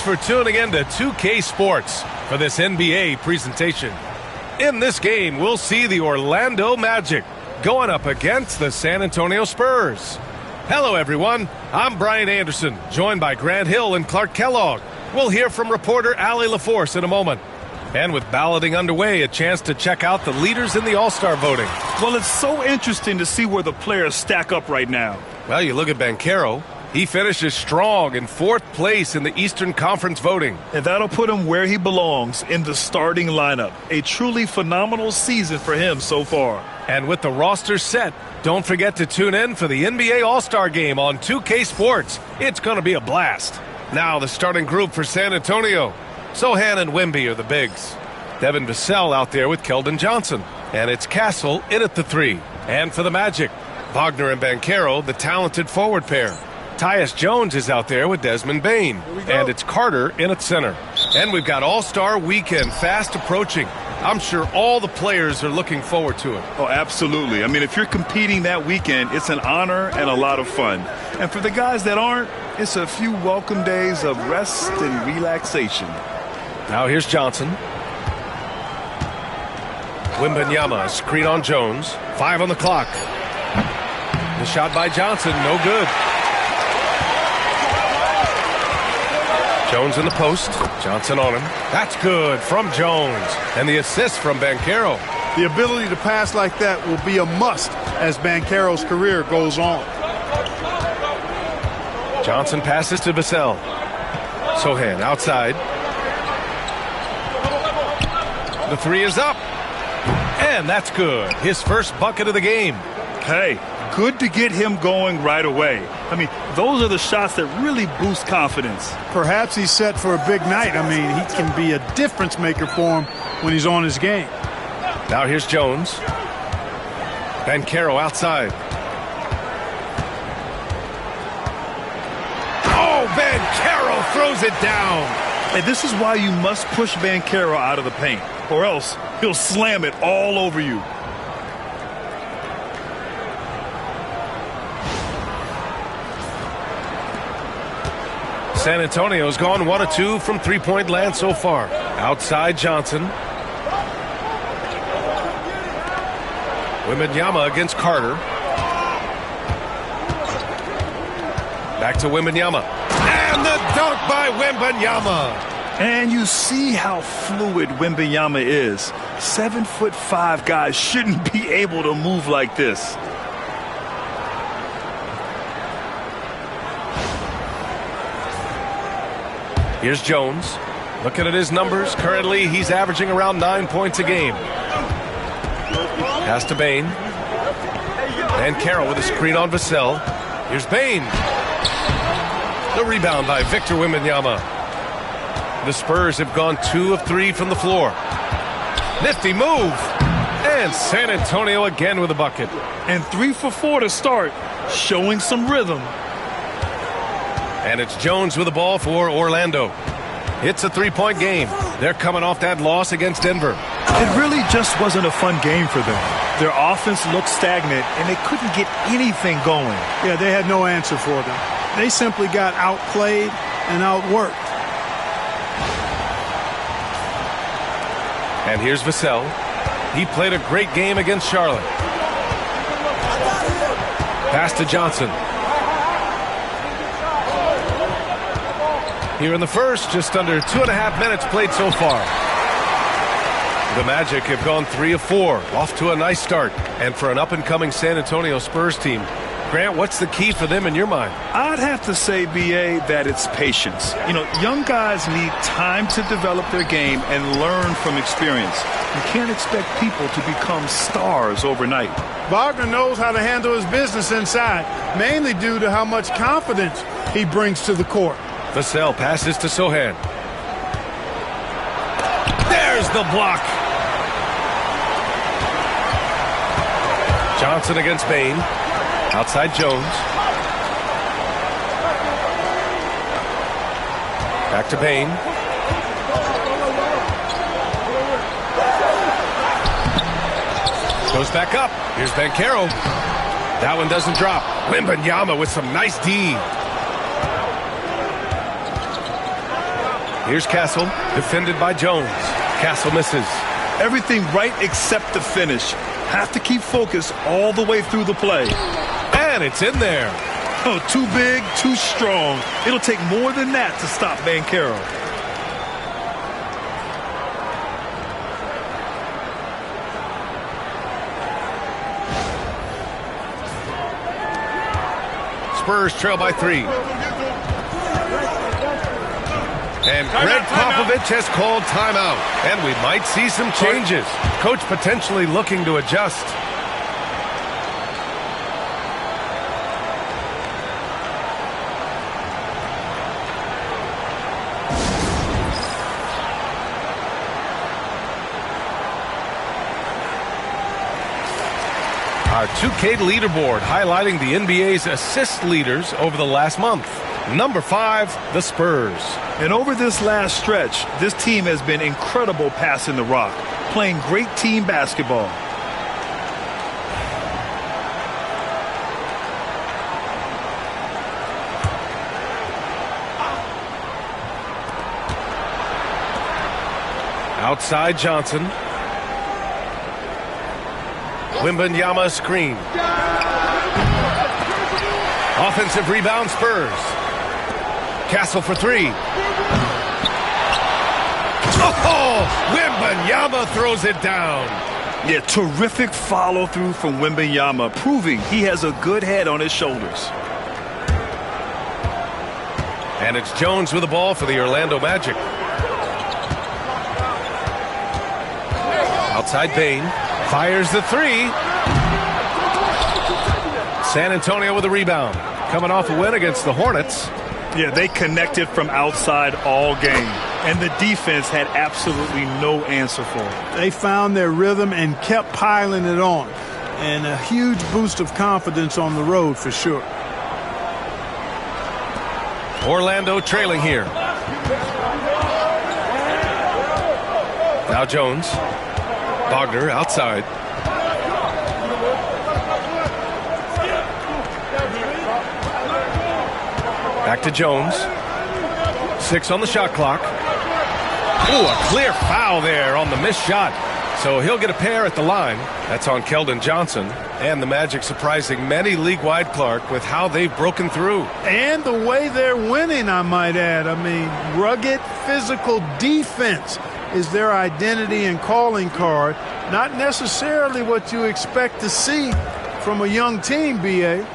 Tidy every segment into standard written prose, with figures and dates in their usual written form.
for tuning in to 2K Sports for this NBA presentation. In this game, we'll see the Orlando Magic going up against the San Antonio Spurs. Hello, everyone. I'm Brian Anderson, joined by Grant Hill and Clark Kellogg. We'll hear from reporter Allie LaForce in a moment. And with balloting underway, a chance to check out the leaders in the All-Star voting. Well, it's so interesting to see where the players stack up right now. Well, you look at Banchero. He finishes strong in 4th place in the Eastern Conference voting. And that'll put him where he belongs, in the starting lineup. A truly phenomenal season for him so far. And with the roster set, don't forget to tune in for the NBA All-Star Game on 2K Sports. It's going to be a blast. Now the starting group for San Antonio. Sohan and Wemby are the bigs. Devin Vassell out there with Keldon Johnson. And it's Castle in at the 3. And for the Magic, Wagner and Banchero, the talented forward pair. Tyus Jones is out there with Desmond Bane. And it's Carter in at center. And we've got All-Star Weekend fast approaching. I'm sure all the players are looking forward to it. Oh, absolutely. I mean, if you're competing that weekend, it's an honor and a lot of fun. And for the guys that aren't, it's a few welcome days of rest and relaxation. Now here's Johnson. Wembanyama, screen on Jones. 5 on the clock. The shot by Johnson, no good. Jones in the post. Johnson on him. That's good from Jones. And the assist from Banchero. The ability to pass like that will be a must as Banchero's career goes on. Johnson passes to Vassell. Sohan outside. The 3 is up. And that's good. His first bucket of the game. Hey, good to get him going right away. I mean, those are the shots that really boost confidence. Perhaps he's set for a big night. I mean, he can be a difference maker for him when he's on his game. Now here's Jones. Banchero outside. Oh, Banchero throws it down. And this is why you must push Banchero out of the paint, or else he'll slam it all over you. San Antonio's gone 1 of 2 from three-point land so far. Outside Johnson. Wembanyama against Carter. Back to Wembanyama. And the dunk by Wembanyama. And you see how fluid Wembanyama is. 7'5" guys shouldn't be able to move like this. Here's Jones. Looking at his numbers, currently he's averaging around 9 points a game. Pass to Bane. And Carroll with a screen on Vassell. Here's Bane. The rebound by Victor Wembanyama. The Spurs have gone 2 of 3 from the floor. Nifty move. And San Antonio again with a bucket. And 3 for 4 to start, showing some rhythm. And it's Jones with the ball for Orlando. It's a 3-point game. They're coming off that loss against Denver. It really just wasn't a fun game for them. Their offense looked stagnant, and they couldn't get anything going. Yeah, they had no answer for them. They simply got outplayed and outworked. And here's Vassell. He played a great game against Charlotte. Pass to Johnson. Here in the first, just under 2.5 minutes played so far. The Magic have gone 3 of 4, off to a nice start. And for an up-and-coming San Antonio Spurs team, Grant, what's the key for them in your mind? I'd have to say, B.A., that it's patience. You know, young guys need time to develop their game and learn from experience. You can't expect people to become stars overnight. Wagner knows how to handle his business inside, mainly due to how much confidence he brings to the court. Vassell passes to Sohan. There's the block. Johnson against Bane. Outside Jones. Back to Bane. Goes back up. Here's Banchero. That one doesn't drop. Wembanyama with some nice D. Here's Castle, defended by Jones. Castle misses. Everything right except the finish. Have to keep focused all the way through the play. And it's in there. Oh, too big, too strong. It'll take more than that to stop Banchero. Spurs trail by 3. And Greg Popovich has called timeout. And we might see some changes. Coach potentially looking to adjust. Our 2K leaderboard highlighting the NBA's assist leaders over the last month. Number 5, the Spurs. And over this last stretch, this team has been incredible passing the rock, playing great team basketball. Outside Johnson. Wembanyama screen. Offensive rebound Spurs. Castle for 3. Oh, Wembanyama throws it down. Yeah, terrific follow-through from Wembanyama, proving he has a good head on his shoulders. And it's Jones with the ball for the Orlando Magic. Outside Bain. Fires the 3. San Antonio with a rebound. Coming off a win against the Hornets. Yeah, they connected from outside all game. And the defense had absolutely no answer for it. They found their rhythm and kept piling it on. And a huge boost of confidence on the road for sure. Orlando trailing here. Now Jones. Wagner outside. Back to Jones. 6 on the shot clock. Ooh, a clear foul there on the missed shot. So he'll get a pair at the line. That's on Keldon Johnson. And the Magic surprising many league-wide, Clark, with how they've broken through. And the way they're winning, I might add. I mean, rugged physical defense is their identity and calling card. Not necessarily what you expect to see from a young team, B.A.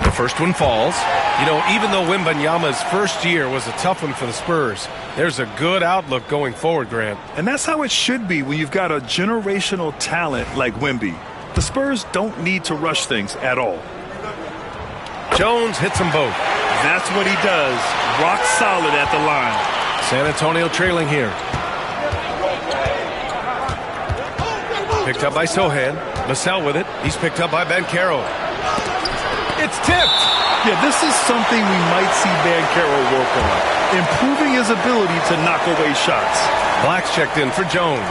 The first one falls. You know, even though Wembanyama's first year was a tough one for the Spurs, there's a good outlook going forward, Grant. And that's how it should be when you've got a generational talent like Wemby. The Spurs don't need to rush things at all. Jones hits them both. That's what he does. Rock solid at the line. San Antonio trailing here. Picked up by Sohan. Vassell with it. He's picked up by Banchero. It's tipped. Yeah, this is something we might see Banchero work on. Improving his ability to knock away shots. Black's checked in for Jones.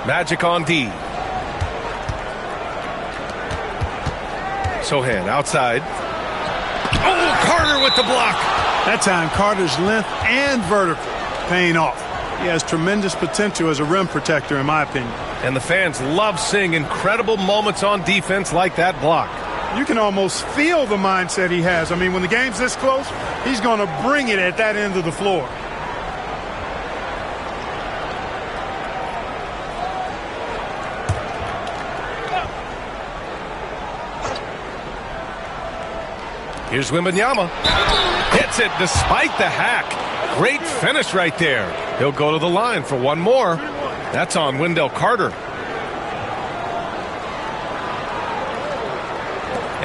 Magic on D. Sohan outside. Oh, Carter with the block. That time, Carter's length and vertical paying off. He has tremendous potential as a rim protector, in my opinion. And the fans love seeing incredible moments on defense like that block. You can almost feel the mindset he has. I mean, when the game's this close, he's going to bring it at that end of the floor. Here's Wembanyama. Hits it despite the hack. Great finish right there. He'll go to the line for one more. That's on Wendell Carter.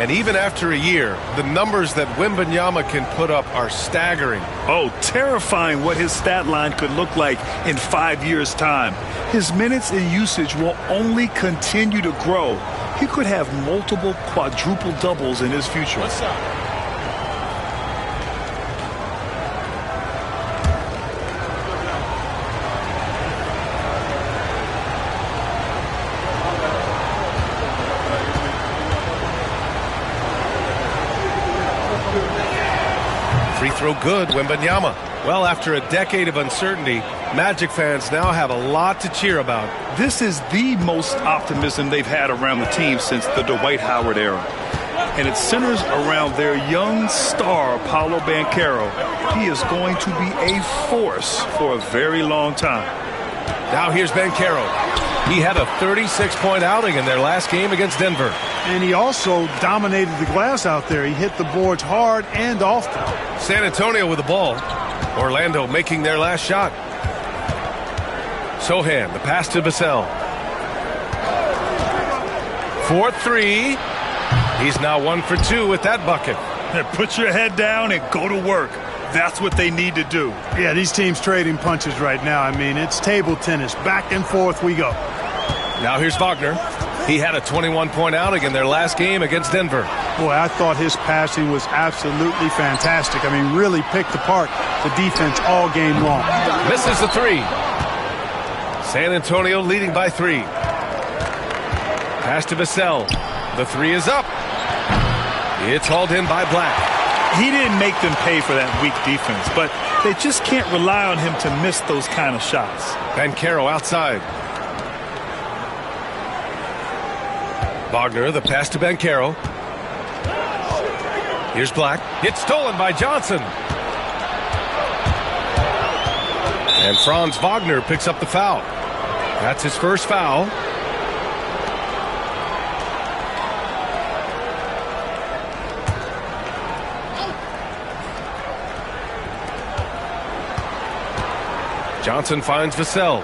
And even after a year, the numbers that Wembanyama can put up are staggering. Oh, terrifying what his stat line could look like in 5 years' time. His minutes and usage will only continue to grow. He could have multiple quadruple doubles in his future. What's up? throw good, Wembanyama. Well, after a decade of uncertainty, Magic fans now have a lot to cheer about. This is the most optimism they've had around the team since the Dwight Howard era. And it centers around their young star, Paolo Banchero. He is going to be a force for a very long time. Now here's Banchero. He had a 36-point outing in their last game against Denver. And he also dominated the glass out there. He hit the boards hard and often. San Antonio with the ball. Orlando making their last shot. Sohan, the pass to Vassell. 4-3. He's now 1 for 2 with that bucket. Put your head down and go to work. That's what they need to do. Yeah, these teams trading punches right now. I mean, it's table tennis. Back and forth we go. Now here's Wagner. He had a 21-point outing in their last game against Denver. Boy, I thought his passing was absolutely fantastic. I mean, really picked apart the defense all game long. Misses the three. San Antonio leading by 3. Pass to Vassell. The three is up. It's hauled in by Black. He didn't make them pay for that weak defense, but they just can't rely on him to miss those kind of shots. Banchero outside. Wagner, the pass to Banchero. Here's Black. It's stolen by Johnson. And Franz Wagner picks up the foul. That's his first foul. Johnson finds Vassell.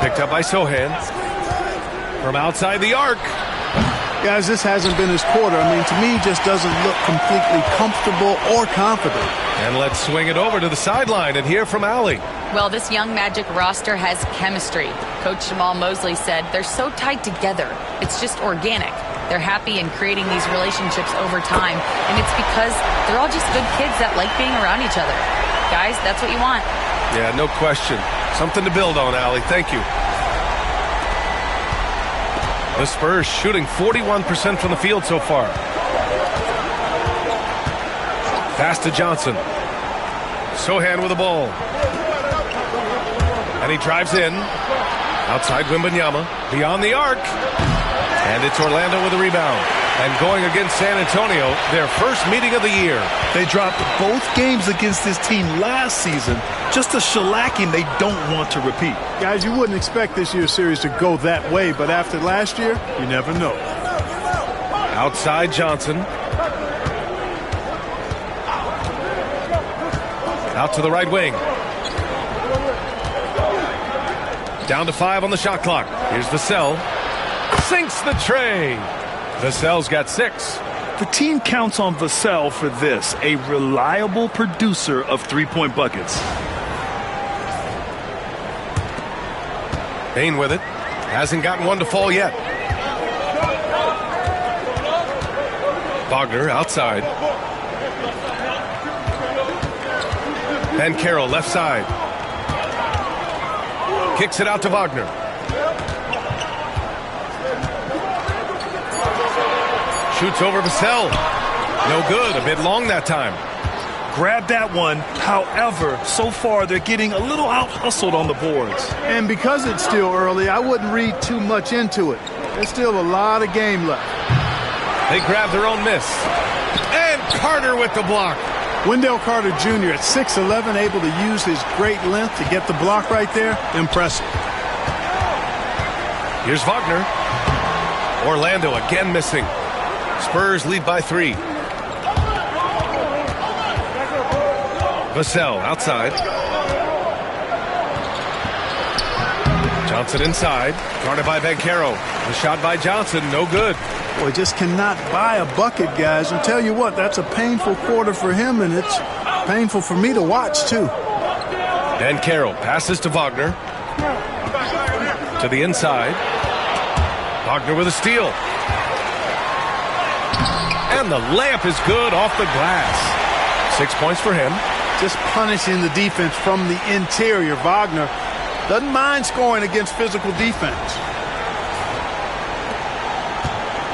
Picked up by Sohan. From outside the arc. Guys, this hasn't been his quarter. I mean, to me, he just doesn't look completely comfortable or confident. And let's swing it over to the sideline and hear from Allie. Well, this young Magic roster has chemistry. Coach Jamal Mosley said they're so tied together. It's just organic. They're happy in creating these relationships over time. And it's because they're all just good kids that like being around each other. Guys, that's what you want. Yeah, no question. Something to build on, Allie. Thank you. The Spurs shooting 41% from the field so far. Pass to Johnson. Sohan with the ball. And he drives in. Outside Wembanyama. Beyond the arc. And it's Orlando with the rebound. And going against San Antonio, their first meeting of the year. They dropped both games against this team last season. Just a shellacking they don't want to repeat. Guys, you wouldn't expect this year's series to go that way, but after last year, you never know. Outside Johnson. Out to the right wing. Down to 5 on the shot clock. Here's Vassell. Sinks the tray. Vassell's got 6. The team counts on Vassell for this, a reliable producer of three-point buckets. Payne with it. Hasn't gotten one to fall yet. Wagner outside. Banchero left side. Kicks it out to Wagner. Shoots over Vassell. No good. A bit long that time. Grab that one. However, so far they're getting a little out-hustled on the boards. And because it's still early, I wouldn't read too much into it. There's still a lot of game left. They grab their own miss. And Carter with the block. Wendell Carter Jr. at 6'11", able to use his great length to get the block right there. Impressive. Here's Wagner. Orlando again missing. Spurs lead by 3. Vassell outside. Johnson inside. Guarded by Banchero. The shot by Johnson, no good. Boy, just cannot buy a bucket, guys. And tell you what, that's a painful quarter for him, and it's painful for me to watch, too. Banchero passes to Wagner. To the inside. Wagner with a steal. And the layup is good off the glass. 6 points for him. Just punishing the defense from the interior. Wagner doesn't mind scoring against physical defense.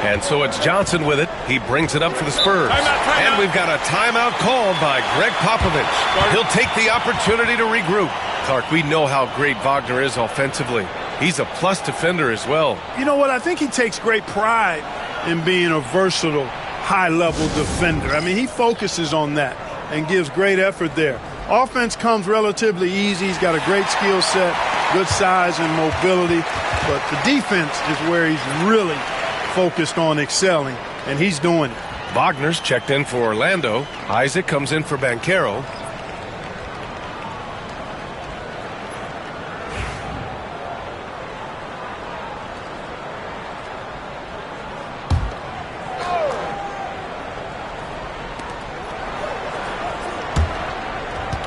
And so it's Johnson with it. He brings it up for the Spurs. And we've got a timeout called by Greg Popovich. He'll take the opportunity to regroup. Clark, we know how great Wagner is offensively. He's a plus defender as well. You know what? I think he takes great pride in being a versatile, high-level defender. I mean, he focuses on that and gives great effort there. Offense comes relatively easy. He's got a great skill set, good size and mobility. But the defense is where he's really focused on excelling, and he's doing it. Wagner's checked in for Orlando. Isaac comes in for Banchero.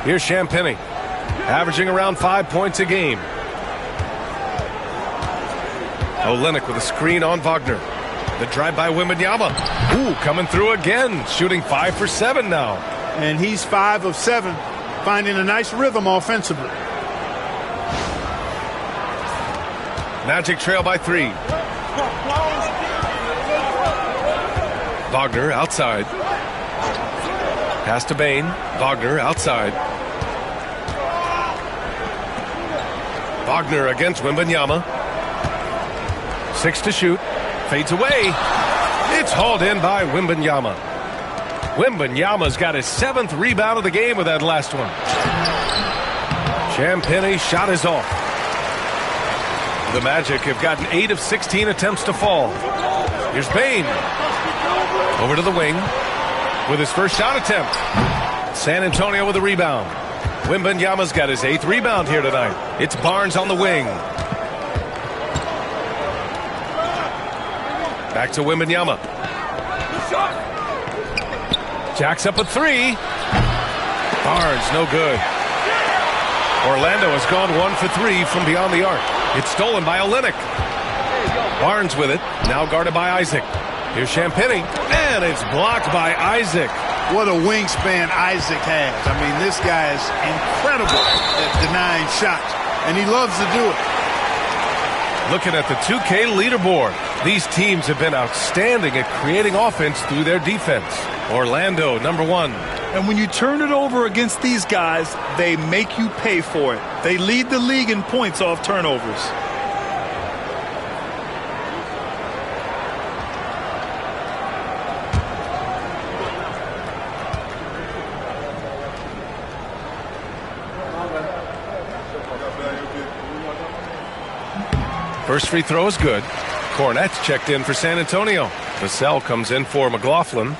Here's Champagny, averaging around 5 points a game. Olynyk with a screen on Wagner. The drive by Wembanyama. Ooh, coming through again, shooting 5 for 7 now. And he's 5 of 7, finding a nice rhythm offensively. Magic trail by 3. Wagner outside. Pass to Bane. Wagner outside. Wagner against Wembanyama. 6 to shoot. Fades away. It's hauled in by Wembanyama. Wembanyama's got his 7th rebound of the game with that last one. Champagny shot is off. The Magic have gotten 8 of 16 attempts to fall. Here's Bane. Over to the wing with his first shot attempt. San Antonio with a rebound. Wembanyama's got his 8th rebound here tonight. It's Barnes on the wing. Back to Wembanyama. Jacks up a 3. Barnes, no good. Orlando has gone 1 for 3 from beyond the arc. It's stolen by Olynyk. Barnes with it, now guarded by Isaac. Here's Champagny, and it's blocked by Isaac. What a wingspan Isaac has. I mean, this guy is incredible at denying shots, and he loves to do it. Looking at the 2K leaderboard, these teams have been outstanding at creating offense through their defense. Orlando, number 1. And when you turn it over against these guys, they make you pay for it. They lead the league in points off turnovers. First free throw is good. Cornette's checked in for San Antonio. Vassell comes in for McLaughlin.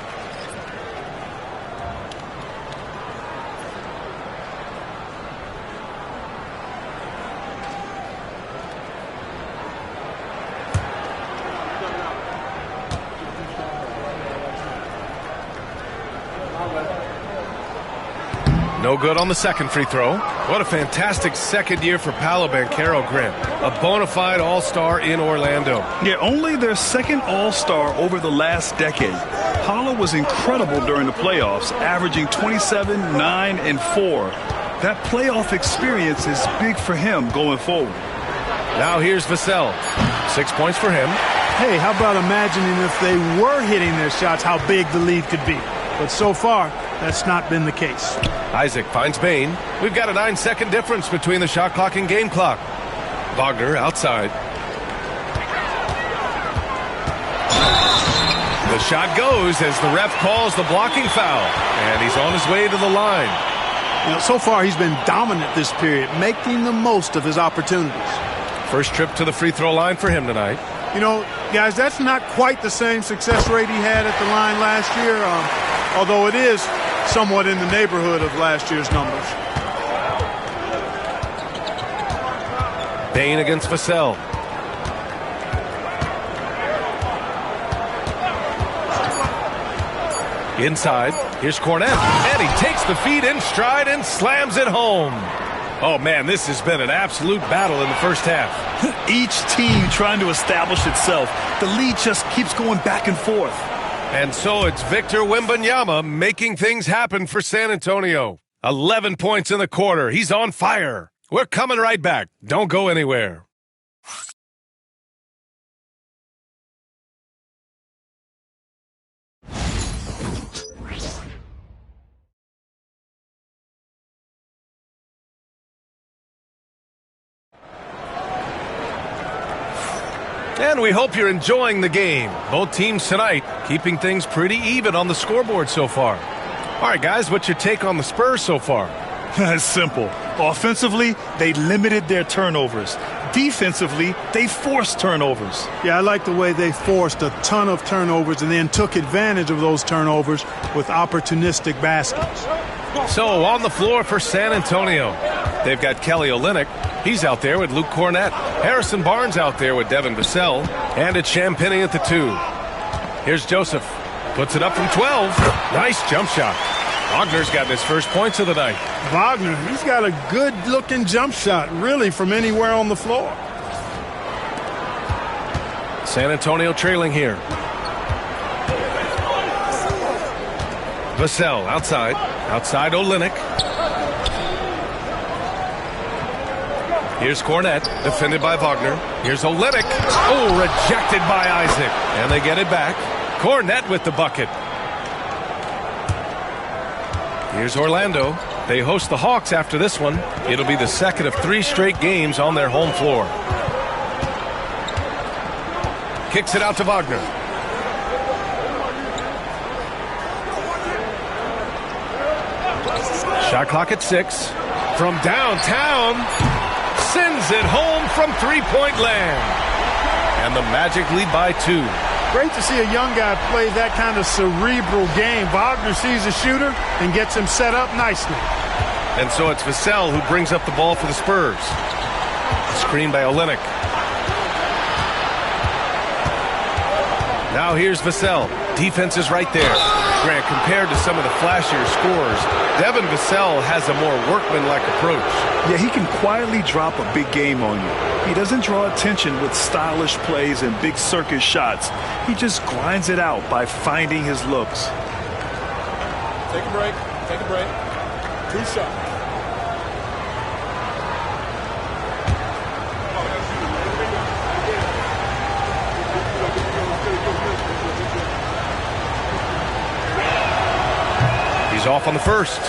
No good on the second free throw. What a fantastic second year for Paolo Banchero, Grant. A bona fide all-star in Orlando. Yeah, only their second all-star over the last decade. Paolo was incredible during the playoffs, averaging 27, 9, and 4. That playoff experience is big for him going forward. Now here's Vassell. 6 points for him. Hey, how about imagining if they were hitting their shots, how big the lead could be. But so far, that's not been the case. Isaac finds Bane. We've got a 9-second difference between the shot clock and game clock. Wagner outside. The shot goes as the ref calls the blocking foul. And he's on his way to the line. You know, so far he's been dominant this period, making the most of his opportunities. First trip to the free throw line for him tonight. You know, guys, that's not quite the same success rate he had at the line last year, although it is somewhat in the neighborhood of last year's numbers. Bane against Vassell. Inside, here's Cornette, and he takes the feed in stride and slams it home. Oh, man, this has been an absolute battle in the first half. Each team trying to establish itself. The lead just keeps going back and forth. And so it's Victor Wembanyama making things happen for San Antonio. 11 points in the quarter. He's on fire. We're coming right back. Don't go anywhere. And we hope you're enjoying the game. Both teams tonight keeping things pretty even on the scoreboard so far. All right, guys, what's your take on the Spurs so far? It's simple. Offensively, they limited their turnovers. Defensively, they forced turnovers. Yeah, I like the way they forced a ton of turnovers and then took advantage of those turnovers with opportunistic baskets. So on the floor for San Antonio, they've got Kelly Olynyk. He's out there with Luke Cornett. Harrison Barnes out there with Devin Vassell. And it's Champagnie at the 2. Here's Joseph. Puts it up from 12. Nice jump shot. Wagner's got his first points of the night. Wagner, he's got a good-looking jump shot, really, from anywhere on the floor. San Antonio trailing here. Vassell outside. Outside Olynyk. Here's Cornett, defended by Wagner. Here's Olynyk. Oh, rejected by Isaac. And they get it back. Cornett with the bucket. Here's Orlando. They host the Hawks after this one. It'll be the second of 3 straight games on their home floor. Kicks it out to Wagner. Shot clock at 6. From downtown. Sends it home from three-point land. And the Magic lead by 2. Great to see a young guy play that kind of cerebral game. Wagner sees a shooter and gets him set up nicely. And so it's Vassell who brings up the ball for the Spurs. Screen by Olynyk. Now here's Vassell. Defense is right there. Grant, compared to some of the flashier scorers, Devin Vassell has a more workmanlike approach. Yeah, he can quietly drop a big game on you. He doesn't draw attention with stylish plays and big circus shots. He just grinds it out by finding his looks. Take a break. Take a break. 2 shots. He's off on the first.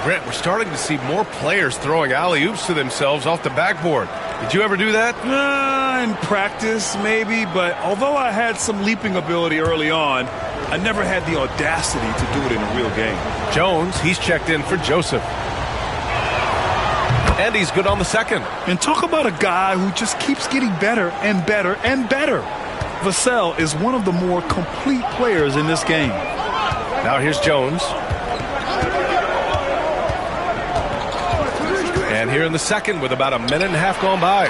Grant, we're starting to see more players throwing alley-oops to themselves off the backboard. Did you ever do that? In practice, maybe, but although I had some leaping ability early on, I never had the audacity to do it in a real game. Jones, he's checked in for Joseph. And he's good on the second. And talk about a guy who just keeps getting better and better and better. Vassell is one of the more complete players in this game. Now here's Jones. And here in the second with about a minute and a half gone by.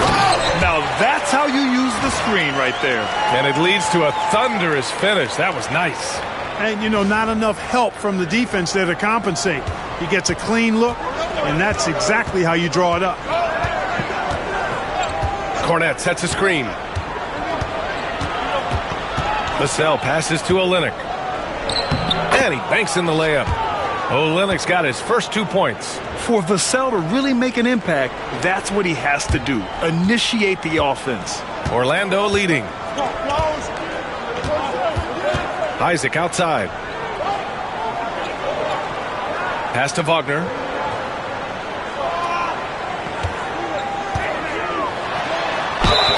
Now that's how you use the screen right there. And it leads to a thunderous finish. That was nice. And, you know, not enough help from the defense there to compensate. He gets a clean look, and that's exactly how you draw it up. Cornett sets a screen. Vassell passes to Olynyk. And he banks in the layup. Olynyk's got his first 2 points. For Vassell to really make an impact, that's what he has to do. Initiate the offense. Orlando leading. Isaac outside. Pass to Wagner.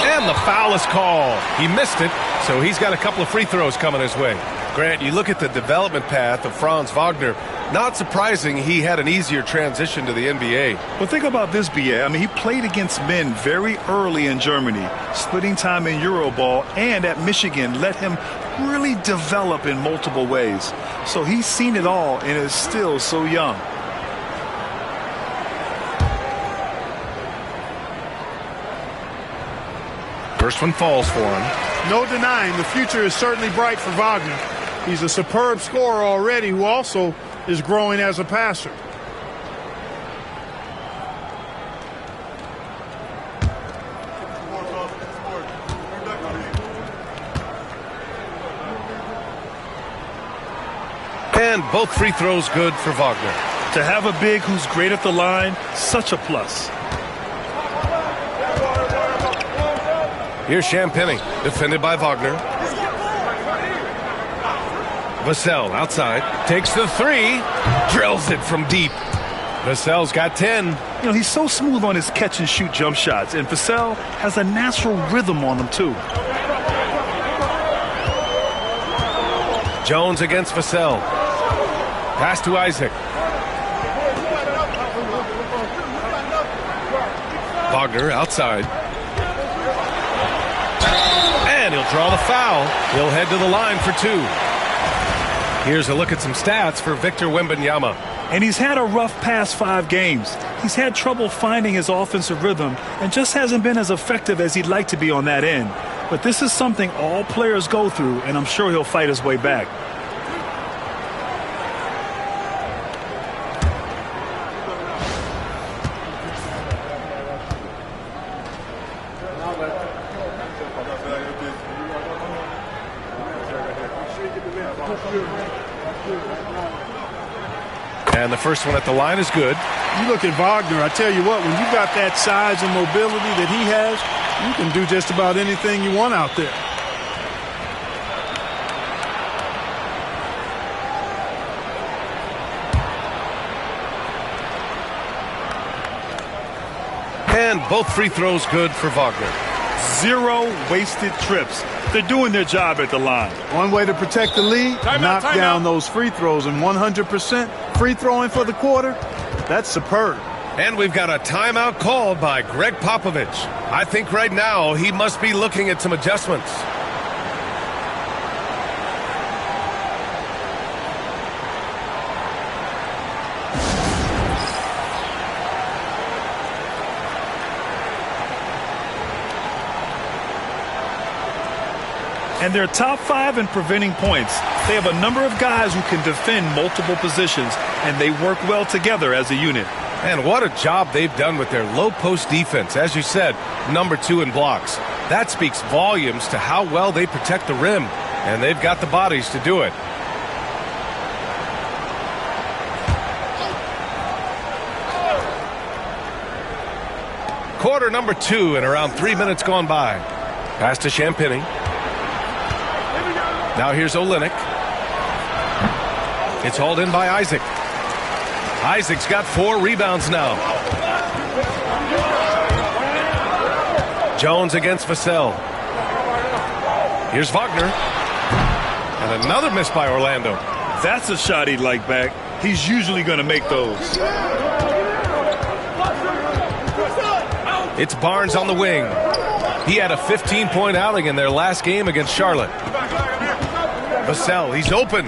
And the foul is called. He missed it, so he's got a couple of free throws coming his way. Grant, you look at the development path of Franz Wagner. Not surprising he had an easier transition to the NBA. Well, think about this, B.A. I mean, he played against men very early in Germany, splitting time in Euroball, and at Michigan let him really develop in multiple ways. So he's seen it all and is still so young. First one falls for him. No denying the future is certainly bright for Wagner. He's a superb scorer already who also is growing as a passer. And both free throws good for Wagner. To have a big who's great at the line, such a plus. Here's Champagnie, defended by Wagner. Vassell outside, takes the 3, drills it from deep. Vassell's got 10. You know, he's so smooth on his catch-and-shoot jump shots, and Vassell has a natural rhythm on them, too. Jones against Vassell. Pass to Isaac. Wagner outside. And he'll draw the foul. He'll head to the line for 2. Here's a look at some stats for Victor Wembanyama. And he's had a rough past 5 games. He's had trouble finding his offensive rhythm and just hasn't been as effective as he'd like to be on that end. But this is something all players go through, and I'm sure he'll fight his way back. And the first one at the line is good. You look at Wagner, I tell you what, when you've got that size and mobility that he has, you can do just about anything you want out there. And both free throws good for Wagner. 0 wasted trips. They're doing their job at the line. One way to protect the lead, knock down those free throws, and 100% free throwing for the quarter, that's superb. And we've got a timeout called by Greg Popovich. I think right now he must be looking at some adjustments. And they're top 5 in preventing points. They have a number of guys who can defend multiple positions, and they work well together as a unit. And what a job they've done with their low post defense. As you said, number 2 in blocks. That speaks volumes to how well they protect the rim. And they've got the bodies to do it. Quarter number 2 and around 3 minutes gone by. Pass to Champagny. Now here's Olynyk. It's hauled in by Isaac. Isaac's got 4 rebounds now. Jones against Vassell. Here's Wagner. And another miss by Orlando. That's a shot he'd like back. He's usually going to make those. It's Barnes on the wing. He had a 15-point outing in their last game against Charlotte. Vassell, he's open.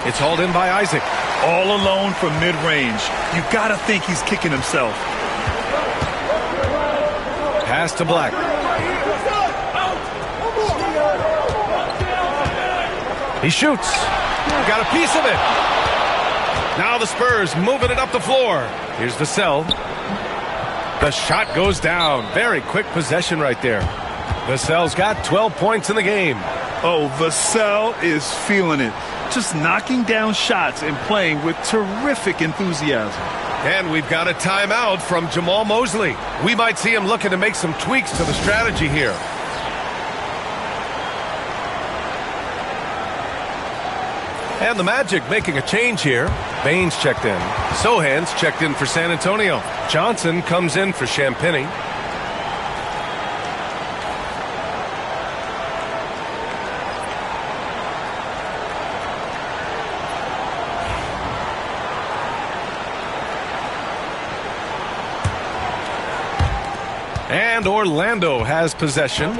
It's hauled in by Isaac. All alone from mid-range. You got to think he's kicking himself. Pass to Black. He shoots. Got a piece of it. Now the Spurs moving it up the floor. Here's Vassell. The shot goes down. Very quick possession right there. Vassell's got 12 points in the game. Oh, Vassell is feeling it. Just knocking down shots and playing with terrific enthusiasm. And we've got a timeout from Jamal Mosley. We might see him looking to make some tweaks to the strategy here. And the Magic making a change here. Baines checked in. Sohan's checked in for San Antonio. Johnson comes in for Champagny. And Orlando has possession.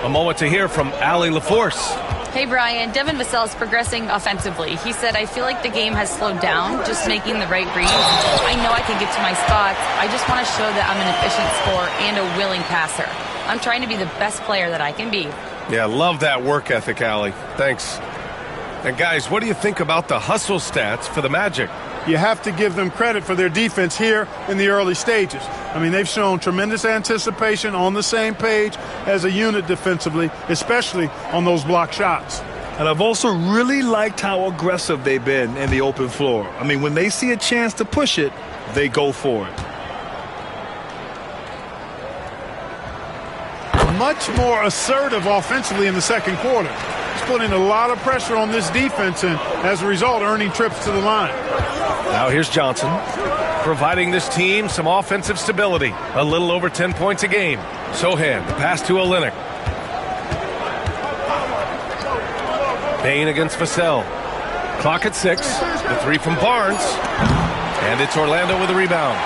A moment to hear from Allie LaForce. Hey, Brian. Devin Vassell is progressing offensively. He said, I feel like the game has slowed down, just making the right reads. I know I can get to my spots. I just want to show that I'm an efficient scorer and a willing passer. I'm trying to be the best player that I can be. Yeah, love that work ethic, Allie. Thanks. And guys, what do you think about the hustle stats for the Magic? You have to give them credit for their defense here in the early stages. I mean, they've shown tremendous anticipation, on the same page as a unit defensively, especially on those block shots. And I've also really liked how aggressive they've been in the open floor. I mean, when they see a chance to push it, they go for it. Much more assertive offensively in the second quarter. He's putting a lot of pressure on this defense and, as a result, earning trips to the line. Now here's Johnson, providing this team some offensive stability. A little over 10 points a game. Sohan, pass to Olynyk. Bain against Vassell. Clock at 6. The 3 from Barnes. And it's Orlando with a rebound.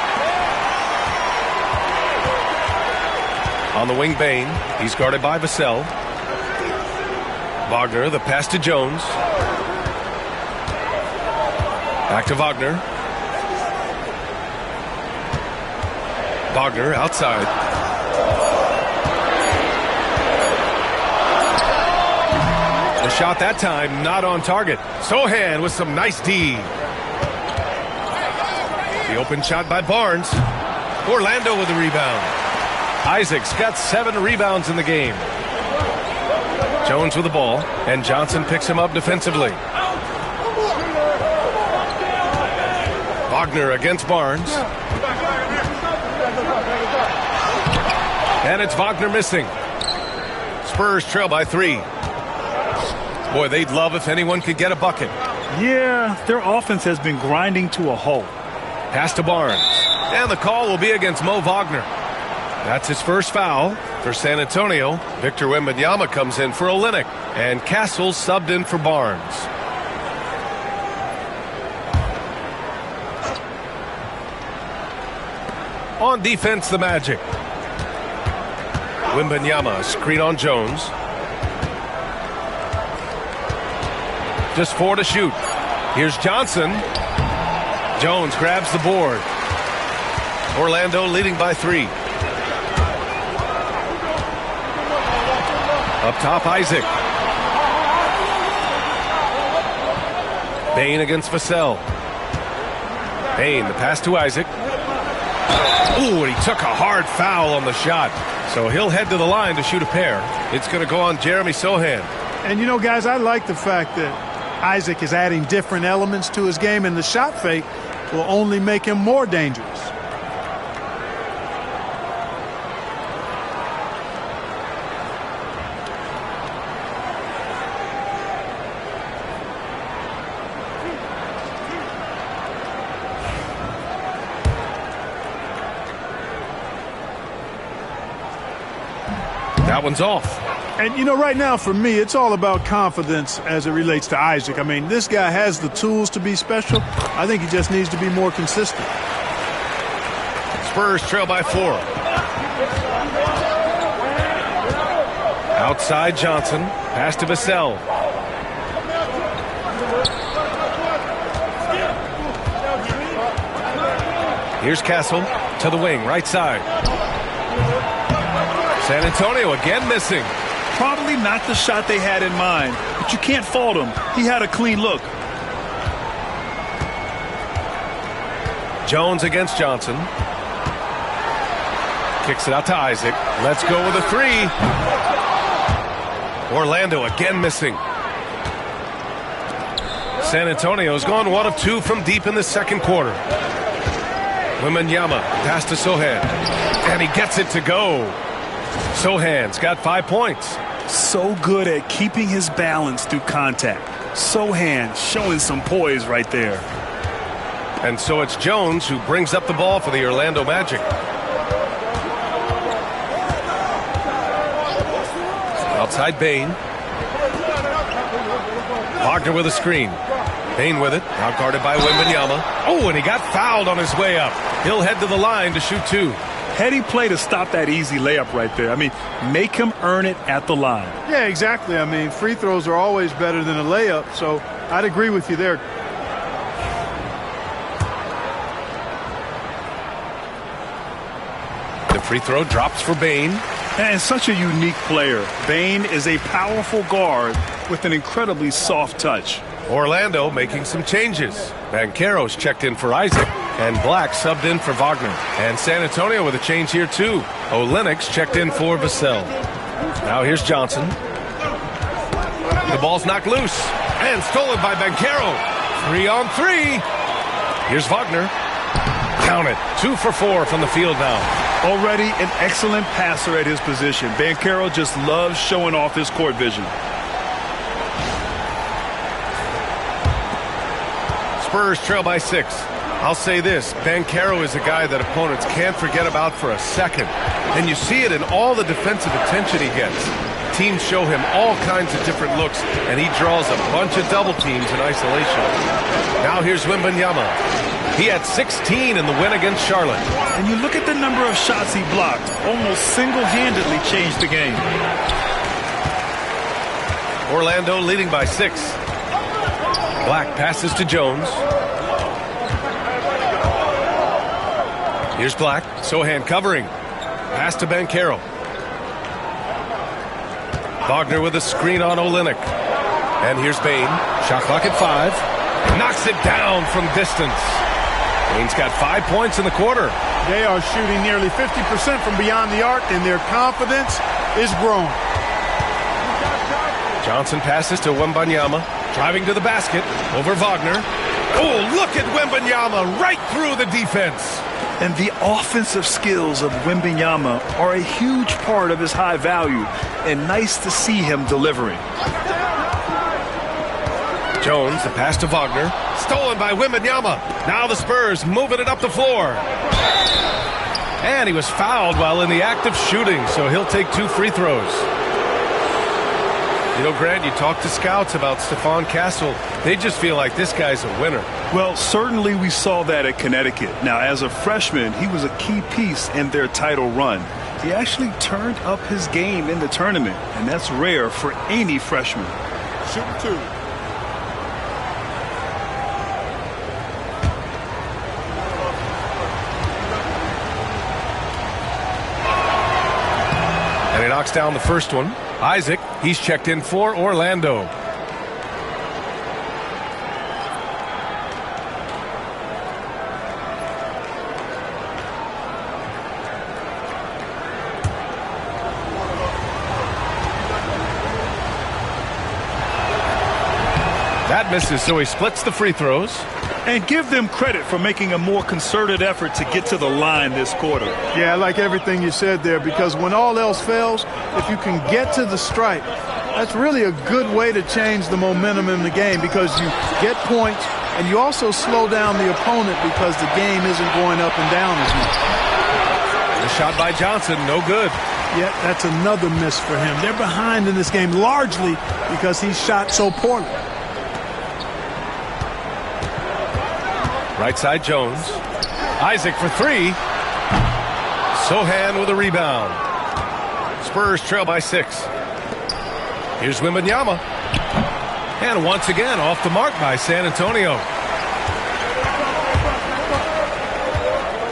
On the wing, Bain. He's guarded by Vassell. Wagner, the pass to Jones. Back to Wagner. Wagner outside. The shot that time not on target. Sohan with some nice D. The open shot by Barnes. Orlando with the rebound. Isaac's got 7 rebounds in the game. Jones with the ball, and Johnson picks him up defensively. Wagner against Barnes. And it's Wagner missing. Spurs trail by 3. Boy, they'd love if anyone could get a bucket. Yeah, their offense has been grinding to a halt. Pass to Barnes. And the call will be against Mo Wagner. That's his first foul for San Antonio. Victor Wembanyama comes in for Olynyk. And Castle subbed in for Barnes. On defense, the Magic. Wembanyama, screen on Jones. Just 4 to shoot. Here's Johnson. Jones grabs the board. Orlando leading by 3. Up top, Isaac. Bain against Vassell. Bain, the pass to Isaac. Ooh, and he took a hard foul on the shot. So he'll head to the line to shoot a pair. It's going to go on Jeremy Sohan. And, you know, guys, I like the fact that Isaac is adding different elements to his game, and the shot fake will only make him more dangerous. That one's off. And, you know, right now for me, it's all about confidence as it relates to Isaac. I mean, this guy has the tools to be special. I think he just needs to be more consistent. Spurs trail by 4. Outside Johnson. Pass to Vassell. Here's Castle to the wing, right side. San Antonio again missing. Probably not the shot they had in mind, but you can't fault him. He had a clean look. Jones against Johnson. Kicks it out to Isaac. Let's go with a 3. Orlando again missing. San Antonio's gone 1 of 2 from deep in the second quarter. Wembanyama pass to Sohan. And he gets it to go. Sohan's got 5 points. So good at keeping his balance through contact. Sohan showing some poise right there. And so it's Jones who brings up the ball for the Orlando Magic. Outside Bain. Wagner with a screen. Bain with it. Now guarded by Wembanyama. Oh, and he got fouled on his way up. He'll head to the line to shoot 2. Heady play to stop that easy layup right there. I mean, make him earn it at the line. Yeah, exactly. I mean, free throws are always better than a layup, so I'd agree with you there. The free throw drops for Bain. And such a unique player. Bain is a powerful guard with an incredibly soft touch. Orlando making some changes. Banchero's checked in for Isaac, and Black subbed in for Wagner. And San Antonio with a change here too. Olynyk's checked in for Vassell. Now here's Johnson. The ball's knocked loose and stolen by Banchero. 3 on 3. Here's Wagner. Count it. 2 for 4 from the field now. Already an excellent passer at his position. Banchero just loves showing off his court vision. Spurs trail by 6. I'll say this, Banchero is a guy that opponents can't forget about for a second. And you see it in all the defensive attention he gets. Teams show him all kinds of different looks, and he draws a bunch of double teams in isolation. Now here's Wembanyama. He had 16 in the win against Charlotte. And you look at the number of shots he blocked, almost single-handedly changed the game. Orlando leading by 6. Black passes to Jones. Here's Black. Sohan covering. Pass to Banchero. Wagner with a screen on Olynyk. And here's Bane. Shot clock at 5. Knocks it down from distance. Bane's got 5 points in the quarter. They are shooting nearly 50% from beyond the arc, and their confidence is growing. Johnson passes to Wembanyama. Driving to the basket. Over Wagner. Oh, look at Wembanyama right through the defense. And the offensive skills of Wembanyama are a huge part of his high value, and nice to see him delivering. Jones, the pass to Wagner. Stolen by Wembanyama. Now the Spurs moving it up the floor. And he was fouled while in the act of shooting, so he'll take 2 free throws. You know, Grant, you talk to scouts about Stephon Castle. They just feel like this guy's a winner. Well, certainly we saw that at Connecticut. Now, as a freshman, he was a key piece in their title run. He actually turned up his game in the tournament, and that's rare for any freshman. Shooting 2. And he knocks down the first one. Isaac, he's checked in for Orlando. That misses, so he splits the free throws. And give them credit for making a more concerted effort to get to the line this quarter. Yeah, I like everything you said there, because when all else fails, if you can get to the stripe, that's really a good way to change the momentum in the game, because you get points and you also slow down the opponent because the game isn't going up and down as much. The shot by Johnson, no good. Yeah, that's another miss for him. They're behind in this game largely because he shot so poorly. Right side Jones. Isaac for 3. Sohan with a rebound. Spurs trail by 6. Here's Wembanyama. And once again off the mark by San Antonio.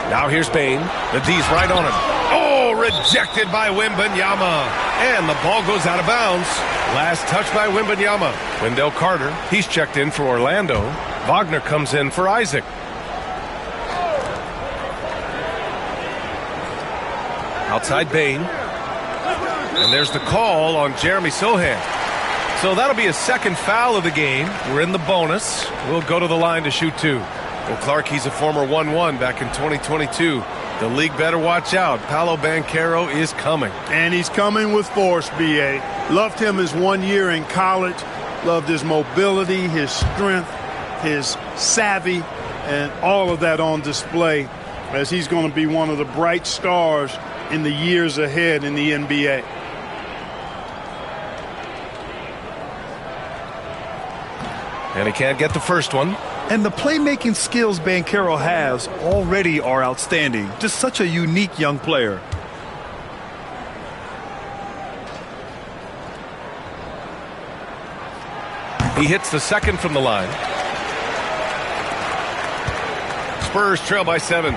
Now here's Bane. The D's right on him. Oh, rejected by Wembanyama. And the ball goes out of bounds. Last touch by Wembanyama. Wendell Carter, he's checked in for Orlando. Wagner comes in for Isaac. Outside Bane. And there's the call on Jeremy Sohan. So that'll be a second foul of the game. We're in the bonus. We'll go to the line to shoot 2. Well, Clark, he's a former 1-1 back in 2022. The league better watch out. Paolo Banchero is coming. And he's coming with force, B.A. Loved him his 1 year in college. Loved his mobility, his strength, his savvy, and all of that on display as he's going to be one of the bright stars in the years ahead in the NBA. And he can't get the first one. And the playmaking skills Banchero has already are outstanding. Just such a unique young player. He hits the second from the line. Spurs trail by 7.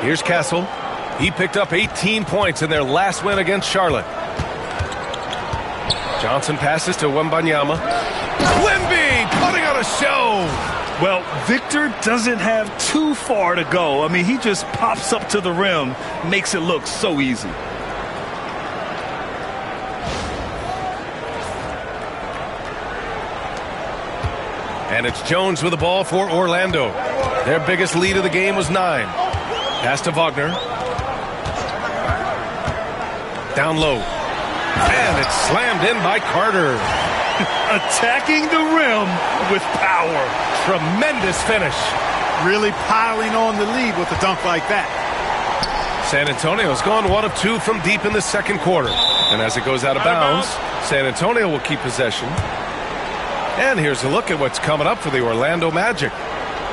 Here's Castle. He picked up 18 points in their last win against Charlotte. Johnson passes to Wembanyama. Wemby putting on a show. Well, Victor doesn't have too far to go. I mean, he just pops up to the rim, makes it look so easy. And it's Jones with the ball for Orlando. Their biggest lead of the game was 9. Pass to Wagner. Down low. And it's slammed in by Carter. Attacking the rim with power. Tremendous finish. Really piling on the lead with a dunk like that. San Antonio's gone 1 of 2 from deep in the second quarter. And as it goes out of bounds, San Antonio will keep possession. And here's a look at what's coming up for the Orlando Magic.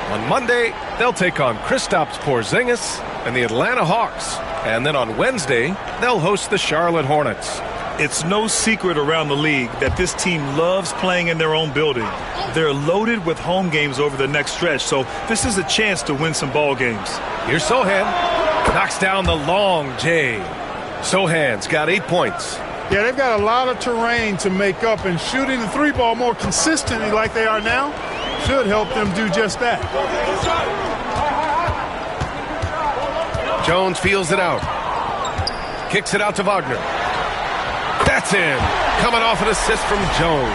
On Monday, they'll take on Kristaps Porzingis and the Atlanta Hawks. And then on Wednesday, they'll host the Charlotte Hornets. It's no secret around the league that this team loves playing in their own building. They're loaded with home games over the next stretch, so this is a chance to win some ball games. Here's Sohan. Knocks down the long J. Sohan's got 8 points. Yeah, they've got a lot of terrain to make up, and shooting the three ball more consistently like they are now should help them do just that. Jones feels it out. Kicks it out to Wagner. That's in. Coming off an assist from Jones.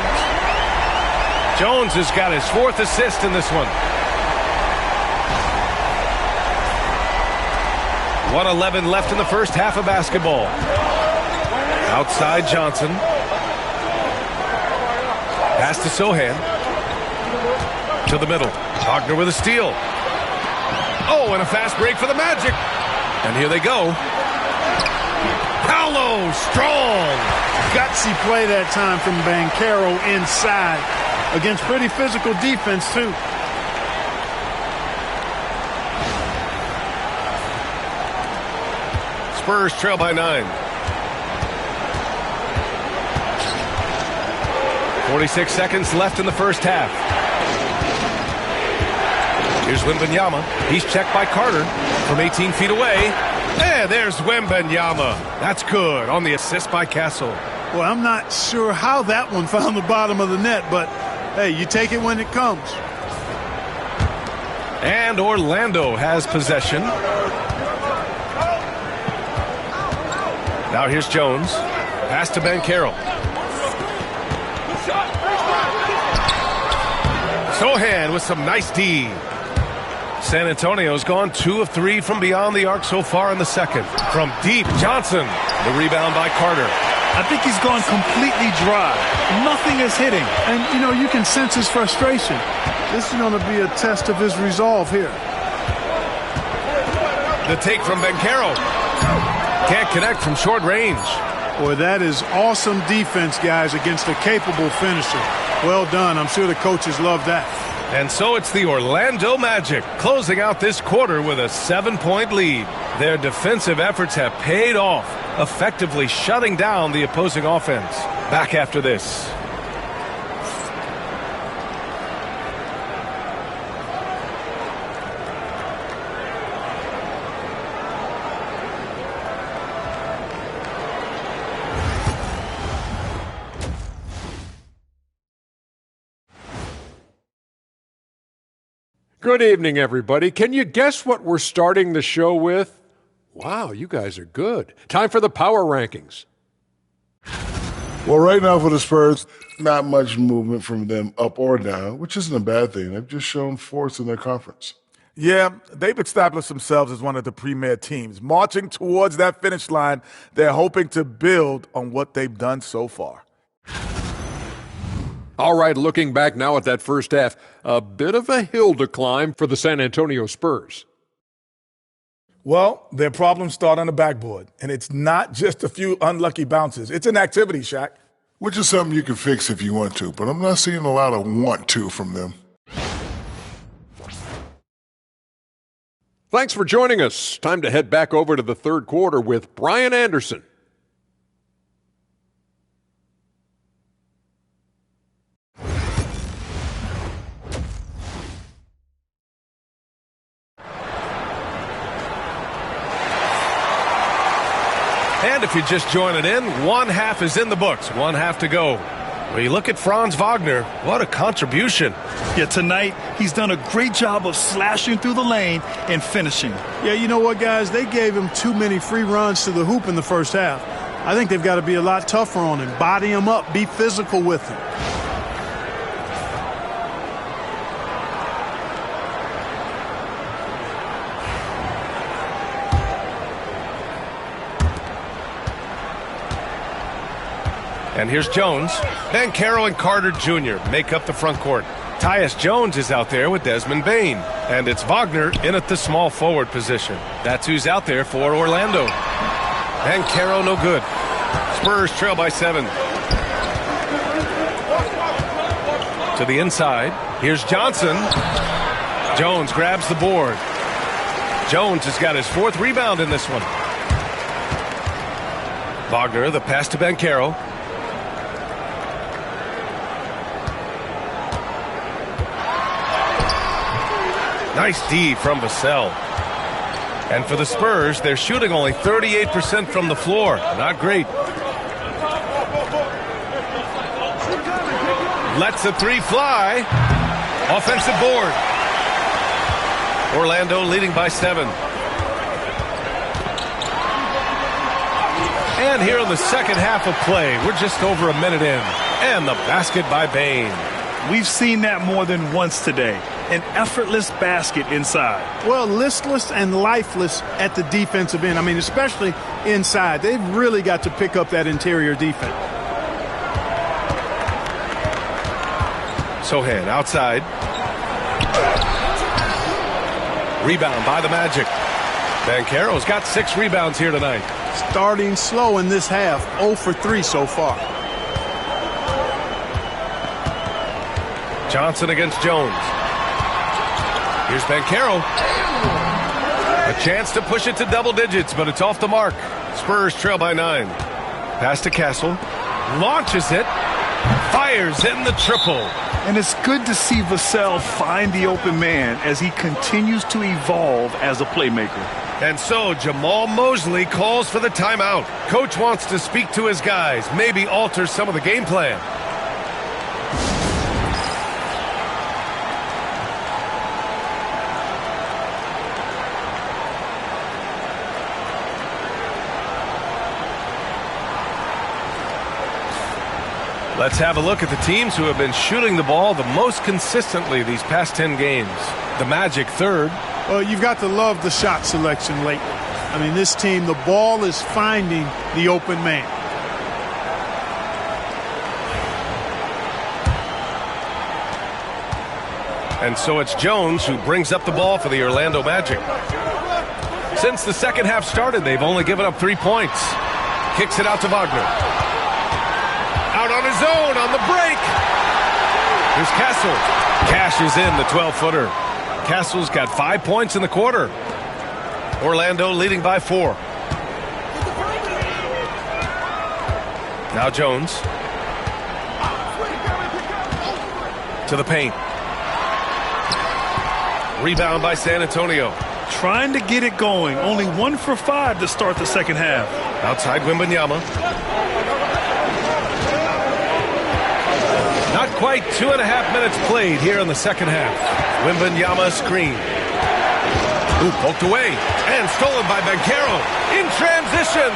Jones has got his 4th assist in this one. 1:11 left in the first half of basketball. Outside Johnson. Pass to Sohan. To the middle. Wagner with a steal. Oh, and a fast break for the Magic. And here they go. Paolo, strong. Gutsy play that time from Banchero inside against pretty physical defense, too. Spurs trail by 9. 46 seconds left in the first half. Here's Wembanyama. He's checked by Carter from 18 feet away. And there's Wembanyama. That's good on the assist by Castle. Well, I'm not sure how that one found the bottom of the net, but hey, you take it when it comes. And Orlando has possession. Now here's Jones. Pass to Banchero. Sohan with some nice D. San Antonio's gone 2 of 3 from beyond the arc so far in the second. From deep, Johnson. The rebound by Carter. I think he's gone completely dry. Nothing is hitting. And, you know, you can sense his frustration. This is going to be a test of his resolve here. The take from Banchero. Can't connect from short range. Boy, that is awesome defense, guys, against a capable finisher. Well done. I'm sure the coaches love that. And so it's the Orlando Magic closing out this quarter with a 7-point lead. Their defensive efforts have paid off, effectively shutting down the opposing offense. Back after this. Good evening, everybody. Can you guess what we're starting the show with? Wow, you guys are good. Time for the power rankings. Well, right now for the Spurs, not much movement from them up or down, which isn't a bad thing. They've just shown force in their conference. Yeah, they've established themselves as one of the premier teams. Marching towards that finish line, they're hoping to build on what they've done so far. All right, looking back now at that first half, a bit of a hill to climb for the San Antonio Spurs. Well, their problems start on the backboard, and it's not just a few unlucky bounces. It's an activity, Shaq. Which is something you can fix if you want to, but I'm not seeing a lot of want to from them. Thanks for joining us. Time to head back over to the third quarter with Brian Anderson. And if you're just joining in, one half is in the books, one half to go. Well, you look at Franz Wagner, what a contribution. Yeah, tonight he's done a great job of slashing through the lane and finishing. Yeah, you know what, guys? They gave him too many free runs to the hoop in the first half. I think they've got to be a lot tougher on him, body him up, be physical with him. And here's Jones. Banchero and Carter Jr. make up the front court. Tyus Jones is out there with Desmond Bain. And it's Wagner in at the small forward position. That's who's out there for Orlando. And Caro no good. Spurs trail by 7. To the inside. Here's Johnson. Jones grabs the board. Jones has got his 4th rebound in this one. Wagner, the pass to Banchero. Nice D from Vassell. And for the Spurs, they're shooting only 38% from the floor. Not great. Lets the 3 fly. Offensive board. Orlando leading by 7. And here in the second half of play, we're just over a minute in. And the basket by Bain. We've seen that more than once today. An effortless basket inside. Well, listless and lifeless at the defensive end. I mean, especially inside. They've really got to pick up that interior defense. Sohan outside. Rebound by the Magic. Banchero's got 6 rebounds here tonight. Starting slow in this half. 0 for 3 so far. Johnson against Jones. Here's Banchero. A chance to push it to double digits, but it's off the mark. Spurs trail by 9. Pass to Castle. Launches it. Fires in the triple. And it's good to see Vassell find the open man as he continues to evolve as a playmaker. And so Jamal Mosley calls for the timeout. Coach wants to speak to his guys, maybe alter some of the game plan. Let's have a look at the teams who have been shooting the ball the most consistently these past 10 games. The Magic 3rd. Well, you've got to love the shot selection lately. I mean, this team, the ball is finding the open man. And so it's Jones who brings up the ball for the Orlando Magic. Since the second half started, they've only given up 3 points. Kicks it out to Wagner. Out on his own on the break. Here's Castle. Cashes in the 12-footer. Castle's got 5 points in the quarter. Orlando leading by 4. Now Jones. To the paint. Rebound by San Antonio. Trying to get it going. Only 1 for 5 to start the second half. Outside Wembanyama. Not quite 2.5 minutes played here in the second half. Wembanyama screen. Ooh, poked away. And stolen by Banchero. In transition.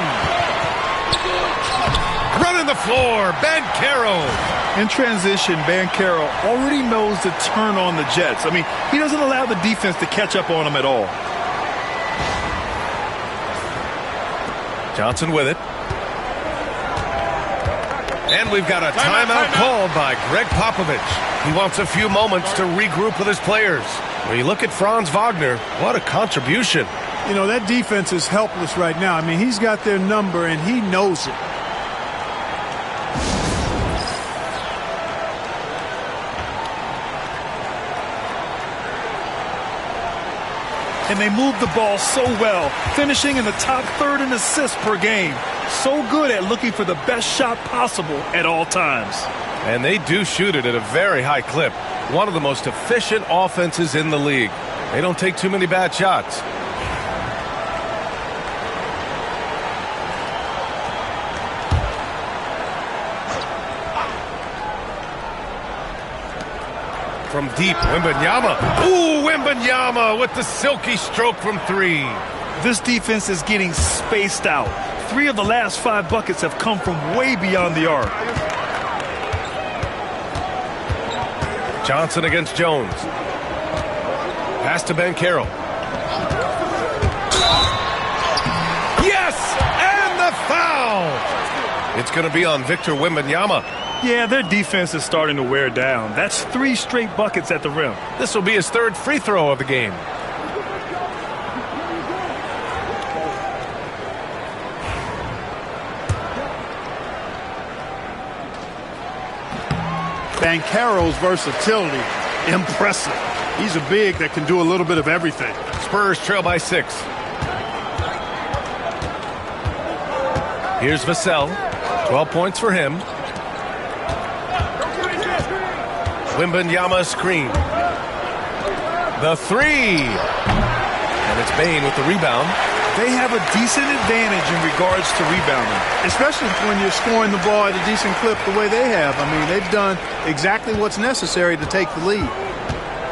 Running the floor. Banchero. In transition, Banchero already knows to turn on the Jets. I mean, he doesn't allow the defense to catch up on him at all. Johnson with it. And we've got a timeout called by Greg Popovich. He wants a few moments to regroup with his players. When you look at Franz Wagner, what a contribution. You know, that defense is helpless right now. I mean, he's got their number, and he knows it. And they move the ball so well, finishing in the top third in assists per game. So good at looking for the best shot possible at all times. And they do shoot it at a very high clip. One of the most efficient offenses in the league. They don't take too many bad shots. From deep, Wembanyama. Ooh, Wembanyama with the silky stroke from 3. This defense is getting spaced out. 3 of the last 5 buckets have come from way beyond the arc. Johnson against Jones. Pass to Banchero. Yes! And the foul! It's going to be on Victor Wembanyama. Yeah, their defense is starting to wear down. That's 3 straight buckets at the rim. This will be his 3rd free throw of the game. Banchero's versatility, impressive. He's a big that can do a little bit of everything. Spurs trail by 6. Here's Vassell. 12 points for him. Wembanyama screen. The 3. And it's Bane with the rebound. They have a decent advantage in regards to rebounding. Especially when you're scoring the ball at a decent clip the way they have. I mean, they've done exactly what's necessary to take the lead.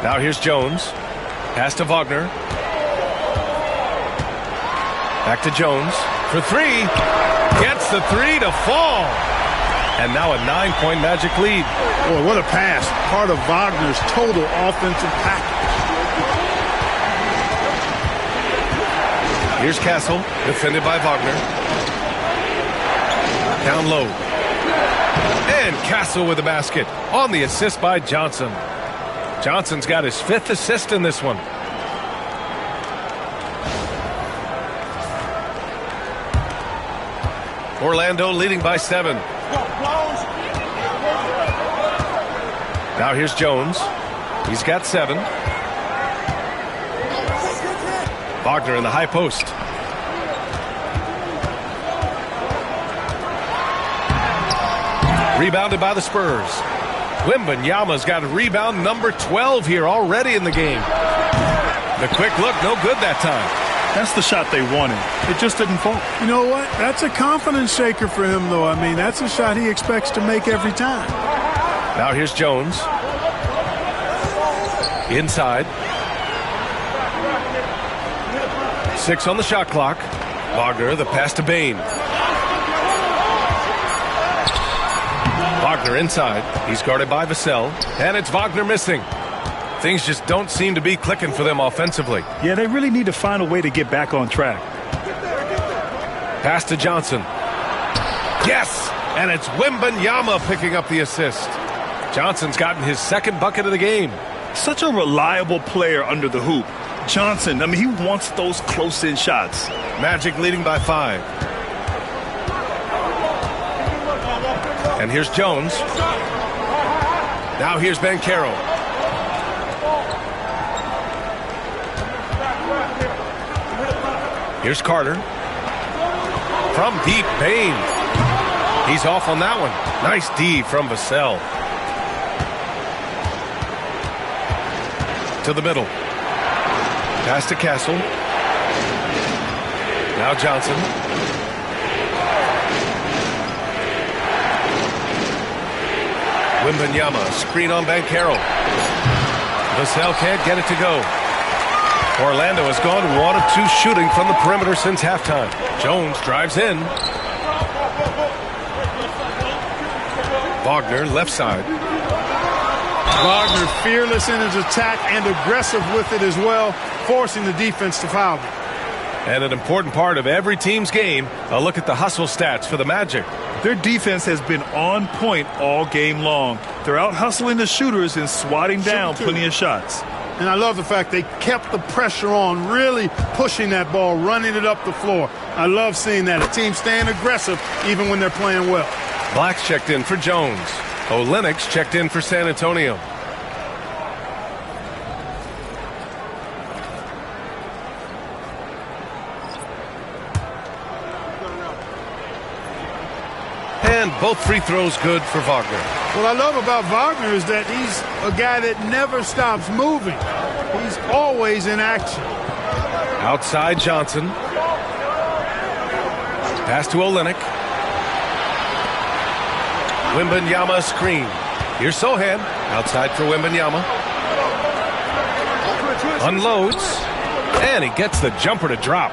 Now here's Jones. Pass to Wagner. Back to Jones for 3. Gets the 3 to fall. And now a 9-point Magic lead. Boy, what a pass. Part of Wagner's total offensive package. Here's Castle, defended by Wagner. Down low. And Castle with the basket on the assist by Johnson. Johnson's got his 5th assist in this one. Orlando leading by 7. Now here's Jones. He's got 7. Wagner in the high post. Rebounded by the Spurs. Wembanyama's got a rebound number 12 here already in the game. The quick look, no good that time. That's the shot they wanted. It just didn't fall. You know what? That's a confidence shaker for him, though. I mean, that's a shot he expects to make every time. Now here's Jones. Inside. 6 on the shot clock. Wagner, the pass to Bane. Wagner inside. He's guarded by Vassell. And it's Wagner missing. Things just don't seem to be clicking for them offensively. Yeah, they really need to find a way to get back on track. Pass to Johnson. Yes! And it's Wembanyama picking up the assist. Johnson's gotten his 2nd bucket of the game. Such a reliable player under the hoop. Johnson, I mean, he wants those close-in shots. Magic leading by 5. And here's Jones. Now here's Banchero. Here's Carter. From deep, Bane. He's off on that one. Nice D from Vassell. To the middle. Pass to Castle. Now Johnson. Wembanyama, screen on Banchero. Vassell can't get it to go. Orlando has gone 1 of 2 shooting from the perimeter since halftime. Jones drives in. Wagner, left side. Wagner fearless in his attack and aggressive with it as well, forcing the defense to foul him. And an important part of every team's game, a look at the hustle stats for the Magic. Their defense has been on point all game long. They're out hustling the shooters and swatting down plenty of shots. And I love the fact they kept the pressure on, really pushing that ball, running it up the floor. I love seeing that. A team staying aggressive even when they're playing well. Black's checked in for Jones. Olenek's checked in for San Antonio. And both free throws good for Wagner. What I love about Wagner is that he's a guy that never stops moving. He's always in action. Outside Johnson. Pass to Olenek. Wembanyama screen. Here's Sohan. Outside for Wembanyama. Unloads. And he gets the jumper to drop.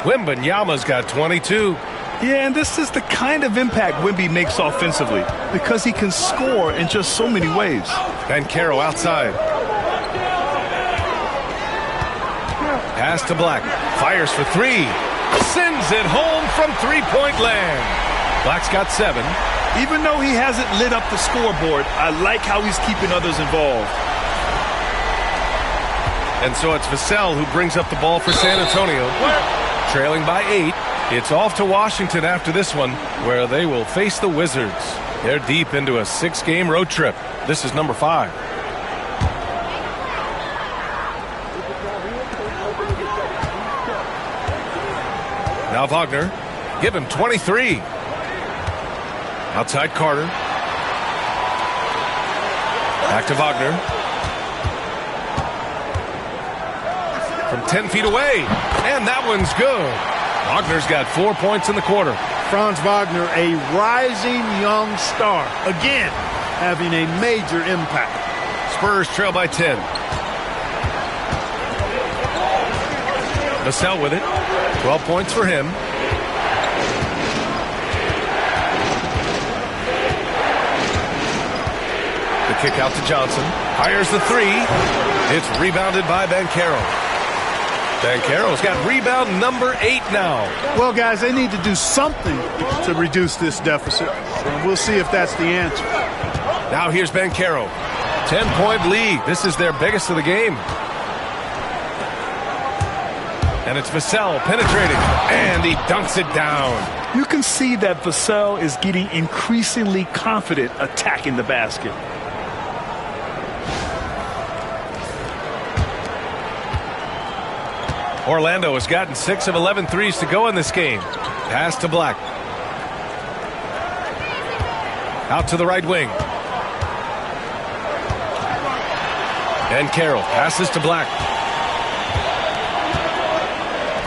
Wembanyama's got 22. Yeah, and this is the kind of impact Wemby makes offensively because he can score in just so many ways. Banchero outside. Pass to Black. Fires for 3. Sends it home from three-point land. Black's got 7. Even though he hasn't lit up the scoreboard, I like how he's keeping others involved. And so it's Vassell who brings up the ball for San Antonio. Trailing by 8. It's off to Washington after this one, where they will face the Wizards. They're deep into a 6-game road trip. This is number 5. Now Wagner. Give him 23. Outside Carter. Back to Wagner. From 10 feet away. And that one's good. Wagner's got 4 points in the quarter. Franz Wagner, a rising young star. Again, having a major impact. Spurs trail by 10. Vassell with it. 12 points for him. The kick out to Johnson. Fires the 3. It's rebounded by Banchero. Banchero's got rebound number 8 now. Well, guys, they need to do something to reduce this deficit. And we'll see if that's the answer. Now here's Banchero. 10-point lead. This is their biggest of the game. And it's Vassell penetrating. And he dunks it down. You can see that Vassell is getting increasingly confident attacking the basket. Orlando has gotten 6 of 11 threes to go in this game. Pass to Black. Out to the right wing. And Carroll passes to Black.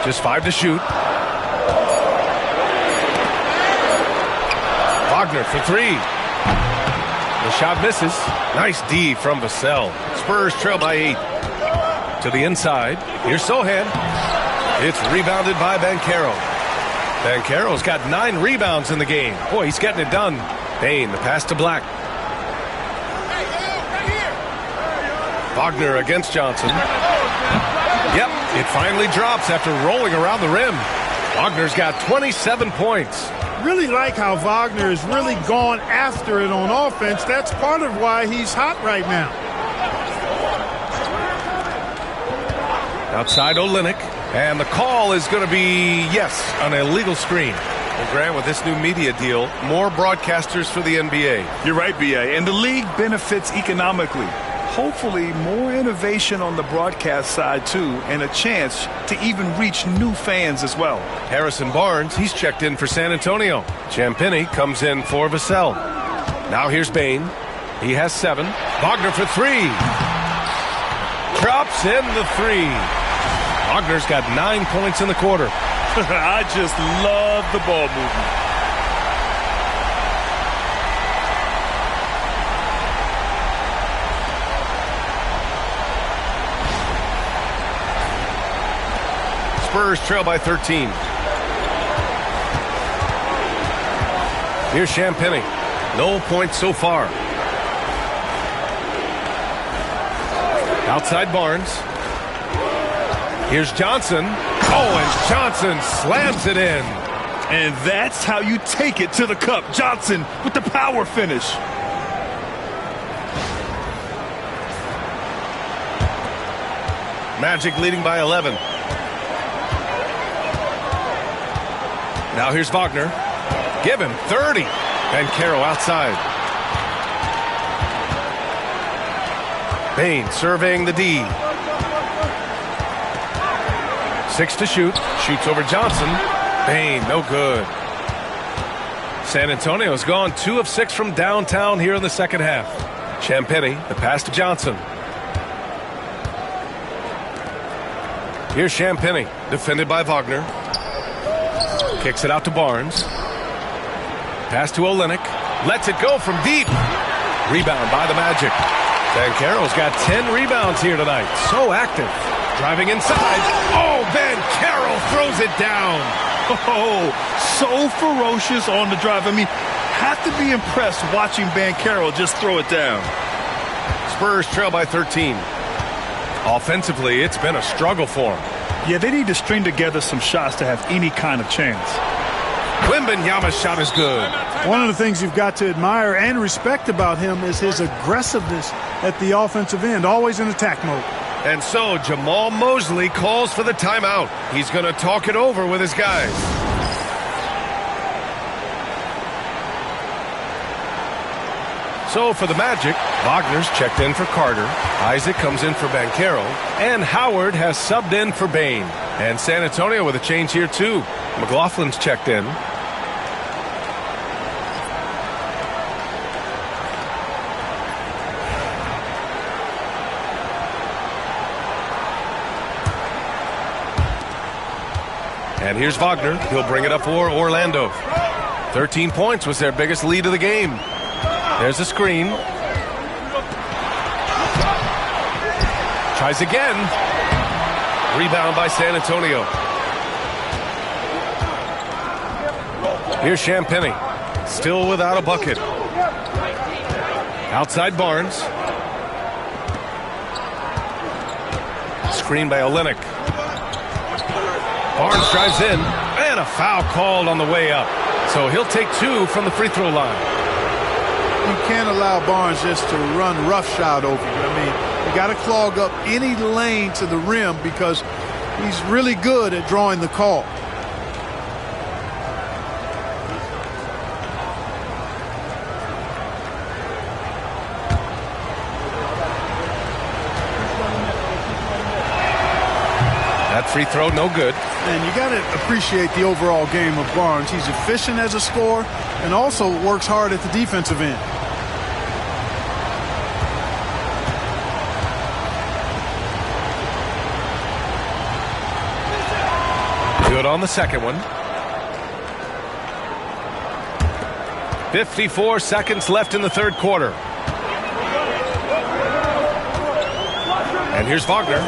Just 5 to shoot. Wagner for 3. The shot misses. Nice D from Vassell. Spurs trail by 8. To the inside. Here's Sohan. It's rebounded by Banchero. Banchero's got 9 rebounds in the game. Boy, he's getting it done. Payne, the pass to Black. Wagner against Johnson. Yep, it finally drops after rolling around the rim. Wagner's got 27 points. Really like how Wagner has really gone after it on offense. That's part of why he's hot right now. Outside Olynyk, and the call is going to be, yes, an illegal screen. Well, Grant, with this new media deal, more broadcasters for the NBA. You're right, B.A., and the league benefits economically. Hopefully, more innovation on the broadcast side, too, and a chance to even reach new fans as well. Harrison Barnes, he's checked in for San Antonio. Champagny comes in for Vassell. Now here's Bain. He has 7. Wagner for 3. Drops in the 3. Wagner's got 9 points in the quarter. I just love the ball movement. Spurs trail by 13. Here's Champagny. No points so far. Outside Barnes. Here's Johnson. Oh, and Johnson slams it in. And that's how you take it to the cup. Johnson with the power finish. Magic leading by 11. Now here's Wagner. Give him 30. And Carroll outside. Bain surveying the D. 6 to shoot. Shoots over Johnson. Bain, no good. San Antonio's gone 2 of 6 from downtown here in the second half. Champagny, the pass to Johnson. Here's Champagny, defended by Wagner. Kicks it out to Barnes. Pass to Olynyk. Lets it go from deep. Rebound by the Magic. Banchero's got 10 rebounds here tonight. So active. Driving inside. Oh, Banchero throws it down. Oh, so ferocious on the drive. I mean, have to be impressed watching Banchero just throw it down. Spurs trail by 13. Offensively, it's been a struggle for them. Yeah, they need to string together some shots to have any kind of chance. Wembanyama's shot is good. One of the things you've got to admire and respect about him is his aggressiveness at the offensive end, always in attack mode. And so Jamal Mosley calls for the timeout. He's going to talk it over with his guys. So for the Magic, Wagner's checked in for Carter. Isaac comes in for Banchero. And Howard has subbed in for Bain. And San Antonio with a change here too. McLaughlin's checked in. And here's Wagner. He'll bring it up for Orlando. 13 points was their biggest lead of the game. There's a screen. Tries again. Rebound by San Antonio. Here's Champagny. Still without a bucket. Outside Barnes. Screen by Olynyk. Barnes drives in, and a foul called on the way up. So he'll take 2 from the free throw line. You can't allow Barnes just to run roughshod over you. I mean, you got to clog up any lane to the rim because he's really good at drawing the call. That free throw, no good. And you got to appreciate the overall game of Barnes. He's efficient as a scorer and also works hard at the defensive end. Good on the second one. 54 seconds left in the third quarter. And here's Wagner.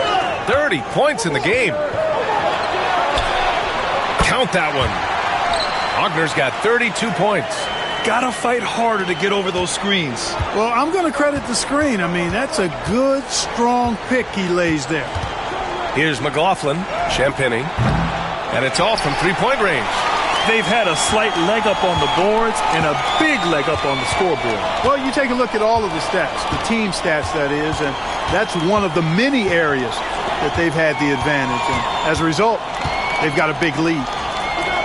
30 points in the game. Count that one. Wagner's got 32 points. Gotta fight harder to get over those screens. Well, I'm going to credit the screen. I mean, that's a good, strong pick he lays there. Here's McLaughlin, Champagny, and it's all from three-point range. They've had a slight leg up on the boards and a big leg up on the scoreboard. Well, you take a look at all of the stats, the team stats, that is, and that's one of the many areas that they've had the advantage. And as a result, they've got a big lead.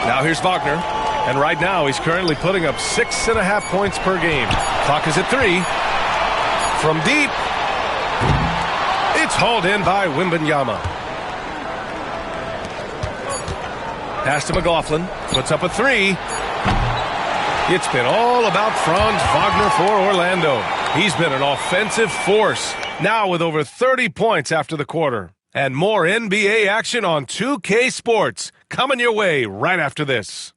Now here's Wagner, and right now he's currently putting up 6.5 points per game. Clock is at 3. From deep, it's hauled in by Wembanyama. Pass to McLaughlin, puts up a 3. It's been all about Franz Wagner for Orlando. He's been an offensive force, now with over 30 points after the quarter. And more NBA action on 2K Sports coming your way right after this.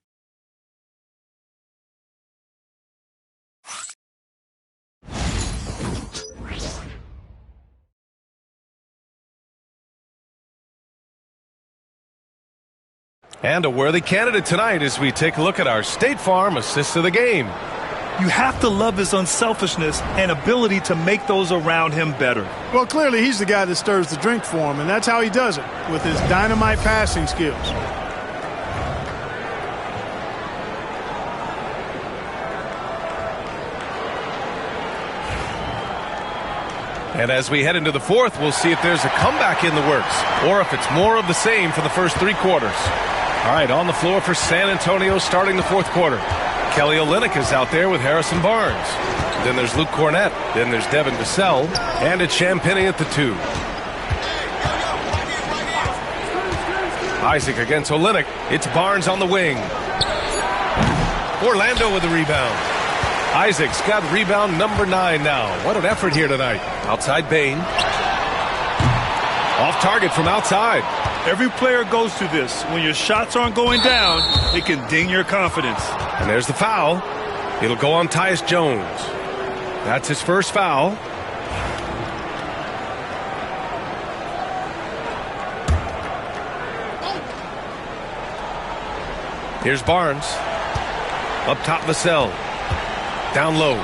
And a worthy candidate tonight as we take a look at our State Farm assist of the game. You have to love his unselfishness and ability to make those around him better. Well, clearly he's the guy that stirs the drink for him, and that's how he does it, with his dynamite passing skills. And as we head into the fourth, we'll see if there's a comeback in the works or if it's more of the same for the first 3 quarters. All right, on the floor for San Antonio starting the fourth quarter. Kelly Olynyk is out there with Harrison Barnes. Then there's Luke Cornett. Then there's Devin Vassell. And it's Champagny at the 2. Isaac against Olynyk. It's Barnes on the wing. Orlando with the rebound. Isaac's got rebound number 9 now. What an effort here tonight. Outside Bain. Off target from outside. Every player goes through this. When your shots aren't going down, it can ding your confidence. And there's the foul. It'll go on Tyus Jones. That's his first foul. Here's Barnes. Up top, Vassell. Down low.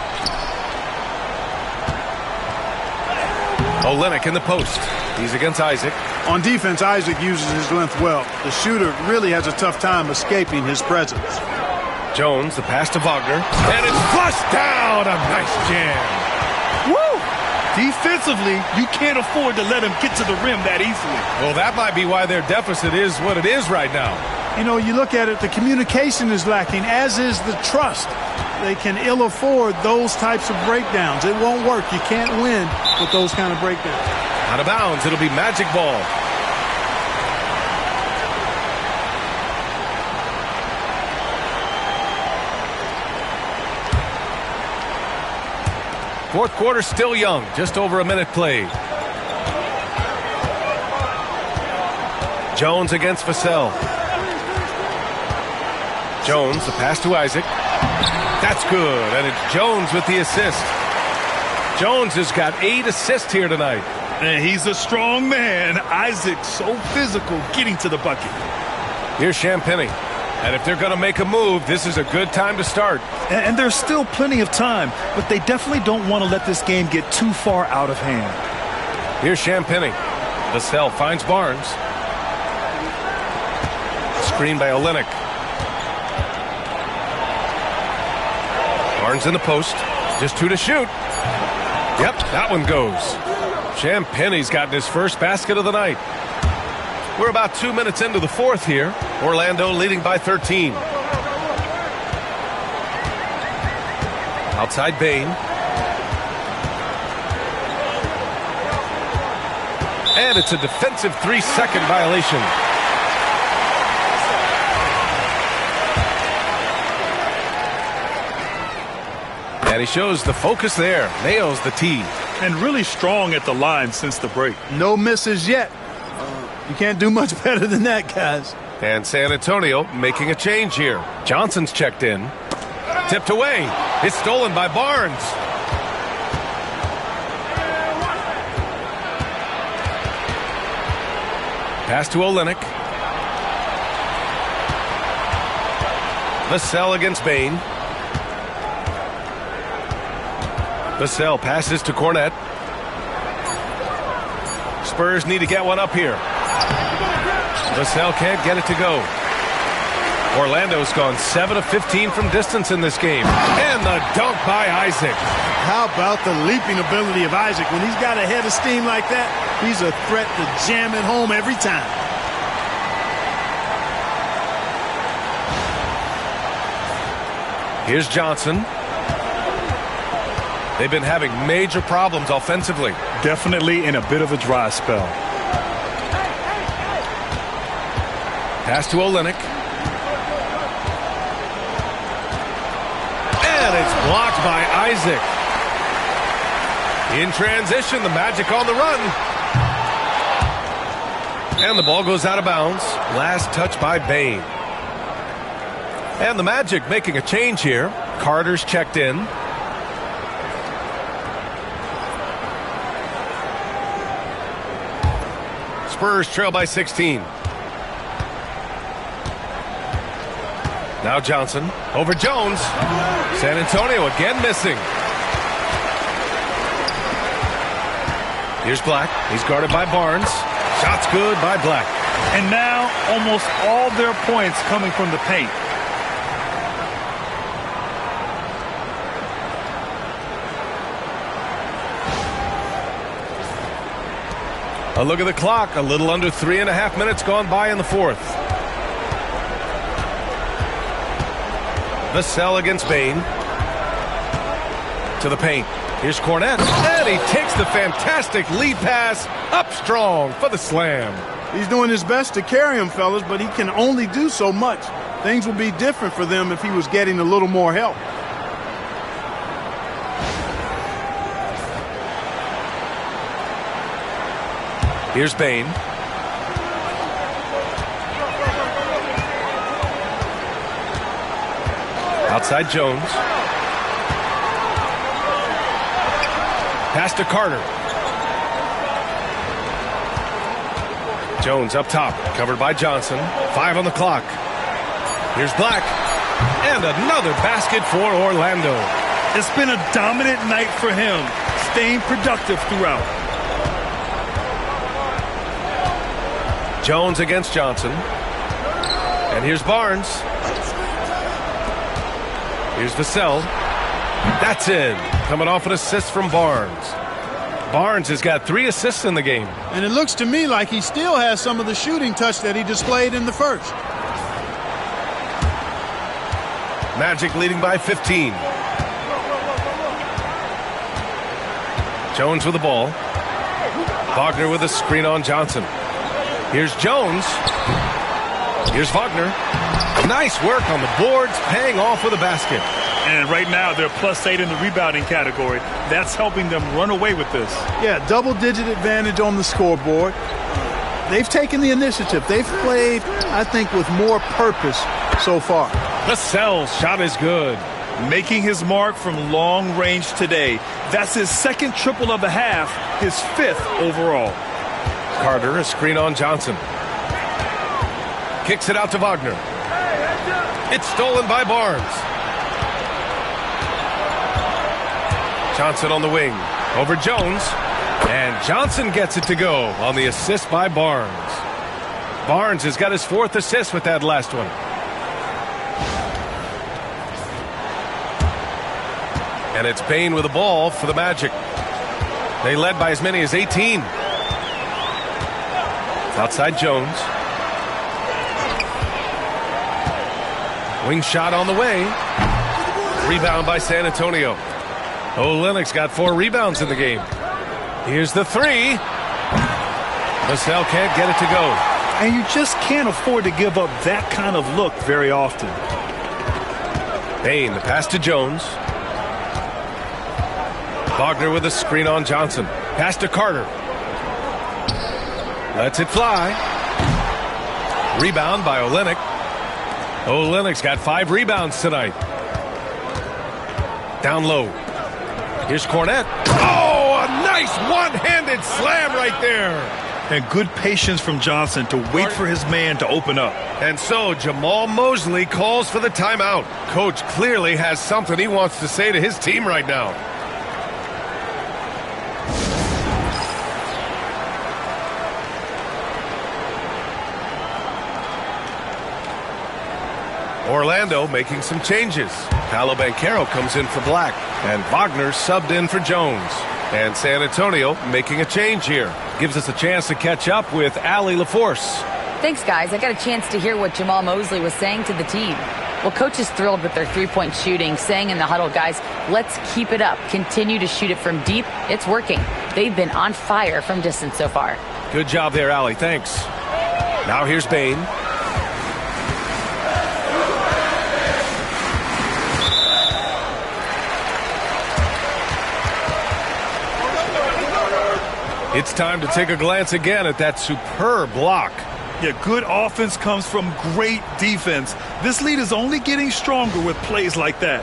Olynyk in the post. He's against Isaac. On defense, Isaac uses his length well. The shooter really has a tough time escaping his presence. Jones, the pass to Wagner, and it's flushed down. A nice jam. Woo! Defensively, you can't afford to let him get to the rim that easily. Well, that might be why their deficit is what it is right now. You know, you look at it, the communication is lacking, as is the trust. They can ill afford those types of breakdowns. It won't work. You can't win with those kind of breakdowns. Out of bounds, it'll be Magic ball. Fourth quarter still young, just over a minute played. Jones against Vassell. Jones, the pass to Isaac. That's good, and it's Jones with the assist. Jones has got 8 assists here tonight. And he's a strong man. Isaac, so physical, getting to the bucket. Here's Champagny. And if they're going to make a move, this is a good time to start. And there's still plenty of time, but they definitely don't want to let this game get too far out of hand. Here's Champagny. Vassell finds Barnes. Screen by Olynyk. Barnes in the post. Just 2 to shoot. Yep, that one goes. Champagny's gotten his first basket of the night. We're about 2 minutes into the fourth here. Orlando leading by 13. Outside Bane. And it's a defensive 3-second violation. And he shows the focus there. Nails the tee. And really strong at the line since the break. No misses yet. You can't do much better than that, guys. And San Antonio making a change here. Johnson's checked in. Tipped away. It's stolen by Barnes. Pass to Olynyk. Vassell against Bane. Vassell passes to Cornette. Spurs need to get one up here. Vassell can't get it to go. Orlando's gone 7 of 15 from distance in this game. And the dunk by Isaac. How about the leaping ability of Isaac? When he's got a head of steam like that, he's a threat to jam it home every time. Here's Johnson. They've been having major problems offensively. Definitely in a bit of a dry spell. Pass to Olynyk. And it's blocked by Isaac. In transition, the Magic on the run. And the ball goes out of bounds. Last touch by Bane. And the Magic making a change here. Carter's checked in. Spurs trail by 16. Now Johnson over Jones. San Antonio again missing. Here's Black. He's guarded by Barnes. Shot's good by Black. And now almost all their points coming from the paint. A look at the clock. A little under 3.5 minutes gone by in the fourth. Vassell against Bane. To the paint. Here's Cornette. And he takes the fantastic lead pass up strong for the slam. He's doing his best to carry him, fellas, but he can only do so much. Things would be different for them if he was getting a little more help. Here's Bane. Outside Jones. Pass to Carter. Jones up top, covered by Johnson. 5 on the clock. Here's Black. And another basket for Orlando. It's been a dominant night for him, staying productive throughout. Jones against Johnson. And here's Barnes. Here's Vassell. That's in. Coming off an assist from Barnes. Barnes has got 3 assists in the game. And it looks to me like he still has some of the shooting touch that he displayed in the first. Magic leading by 15. Jones with the ball. Wagner with a screen on Johnson. Here's Jones. Here's Wagner. Nice work on the boards, paying off with a basket. And right now, they're +8 in the rebounding category. That's helping them run away with this. Yeah, double-digit advantage on the scoreboard. They've taken the initiative. They've played, I think, with more purpose so far. Vassell's shot is good. Making his mark from long range today. That's his 2nd triple of the half, his 5th overall. Carter, a screen on Johnson. Kicks it out to Wagner. It's stolen by Barnes. Johnson on the wing. Over Jones. And Johnson gets it to go on the assist by Barnes. Barnes has got his 4th assist with that last one. And it's Bane with the ball for the Magic. They led by as many as 18. Outside Jones. Wing shot on the way. Rebound by San Antonio. Olynyk's got 4 rebounds in the game. Here's the 3. Vassell can't get it to go. And you just can't afford to give up that kind of look very often. Bane, the pass to Jones. Wagner with a screen on Johnson. Pass to Carter. Lets it fly. Rebound by Olynyk. Olynyk's got 5 rebounds tonight. Down low. Here's Cornette. Oh, a nice one-handed slam right there. And good patience from Johnson to wait for his man to open up. And so Jamal Mosley calls for the timeout. Coach clearly has something he wants to say to his team right now. Orlando making some changes. Paolo Banchero comes in for Black, and Wagner subbed in for Jones. And San Antonio making a change here. Gives us a chance to catch up with Allie LaForce. Thanks, guys. I got a chance to hear what Jamal Mosley was saying to the team. Well, coach is thrilled with their 3-point shooting, saying in the huddle, guys, let's keep it up. Continue to shoot it from deep. It's working. They've been on fire from distance so far. Good job there, Allie. Thanks. Now here's Bane. It's time to take a glance again at that superb block. Yeah, good offense comes from great defense. This lead is only getting stronger with plays like that.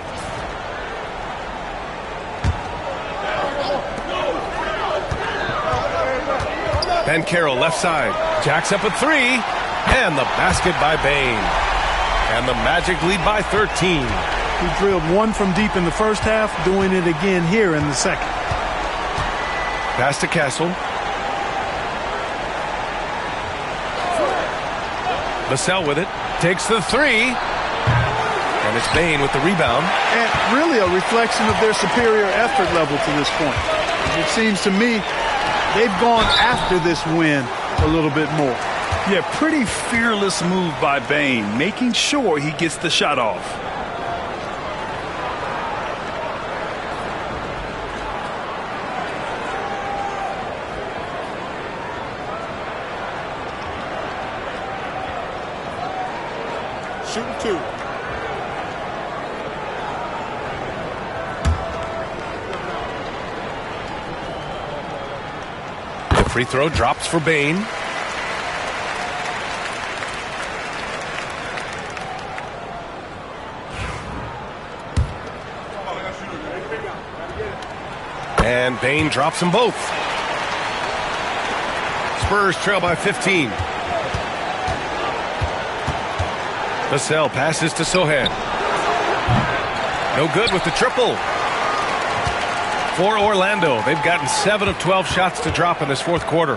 Banchero left side. Jacks up a 3. And the basket by Bane. And the Magic lead by 13. He drilled 1 from deep in the first half, doing it again here in the second. Pass to Castle. Vassell with it. Takes the 3. And it's Bane with the rebound. And really a reflection of their superior effort level to this point. It seems to me they've gone after this win a little bit more. Yeah, pretty fearless move by Bane, making sure he gets the shot off. Shooting 2. The free throw drops for Bane. And Bane drops them both. Spurs trail by 15. Vassell passes to Sohan. No good with the triple. For Orlando, they've gotten 7 of 12 shots to drop in this fourth quarter.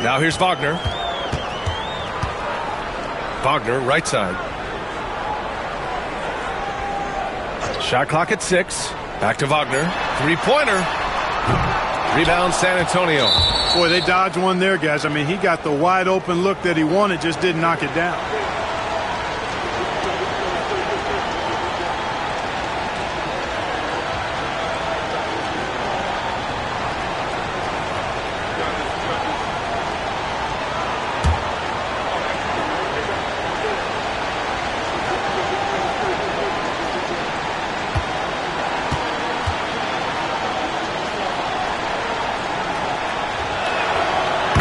Now here's Wagner. Wagner, right side. Shot clock at 6. Back to Wagner. Three-pointer. Rebound San Antonio. Boy, they dodged one there, guys. I mean, he got the wide open look that he wanted, just didn't knock it down.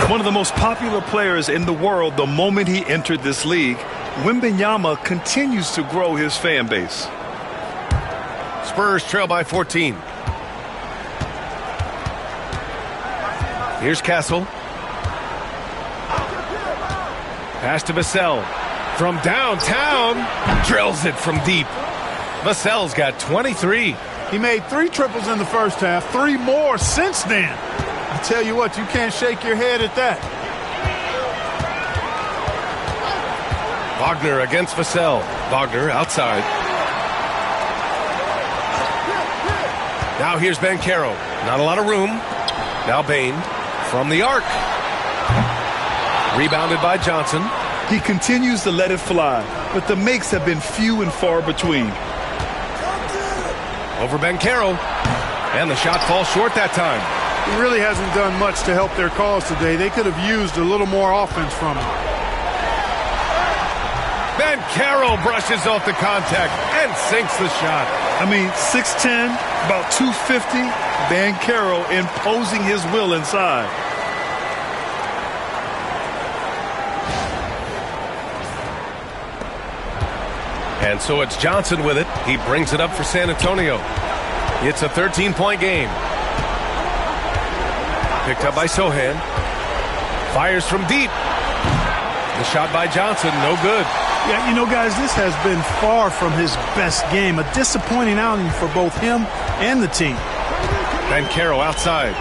One of the most popular players in the world the moment he entered this league, Wembanyama continues to grow his fan base. Spurs trail by 14. Here's Castle. Pass to Vassell. From downtown. Drills it from deep. Vassell's got 23. He made 3 triples in the first half, 3 more since then. I tell you what, you can't shake your head at that. Wagner against Vassell. Wagner outside. Now here's Banchero. Not a lot of room. Now Bain from the arc. Rebounded by Johnson. He continues to let it fly, but the makes have been few and far between. Over Banchero. And the shot falls short that time. He really hasn't done much to help their cause today. They could have used a little more offense from him. Banchero brushes off the contact and sinks the shot. I mean, 6'10", about 250, Banchero imposing his will inside. And so it's Johnson with it. He brings it up for San Antonio. It's a 13-point game. Picked up by Sohan. Fires from deep. The shot by Johnson, no good. Yeah, you know, guys, this has been far from his best game. A disappointing outing for both him and the team. Banchero outside.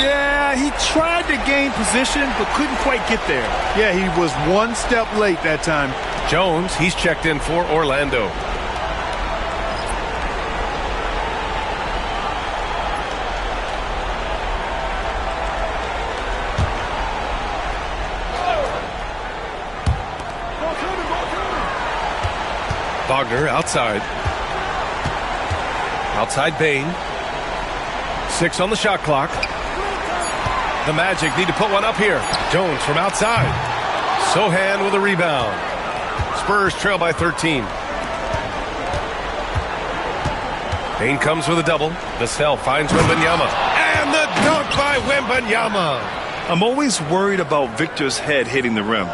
Yeah, he tried to gain position, but couldn't quite get there. Yeah, he was 1 step late that time. Jones, he's checked in for Orlando. Wagner outside. Outside Bain. 6 on the shot clock. The Magic need to put one up here. Jones from outside. Sohan with a rebound. Spurs trail by 13. Bain comes with a double. Vassell finds Wembanyama. And the dunk by Wembanyama. I'm always worried about Victor's head hitting the rim.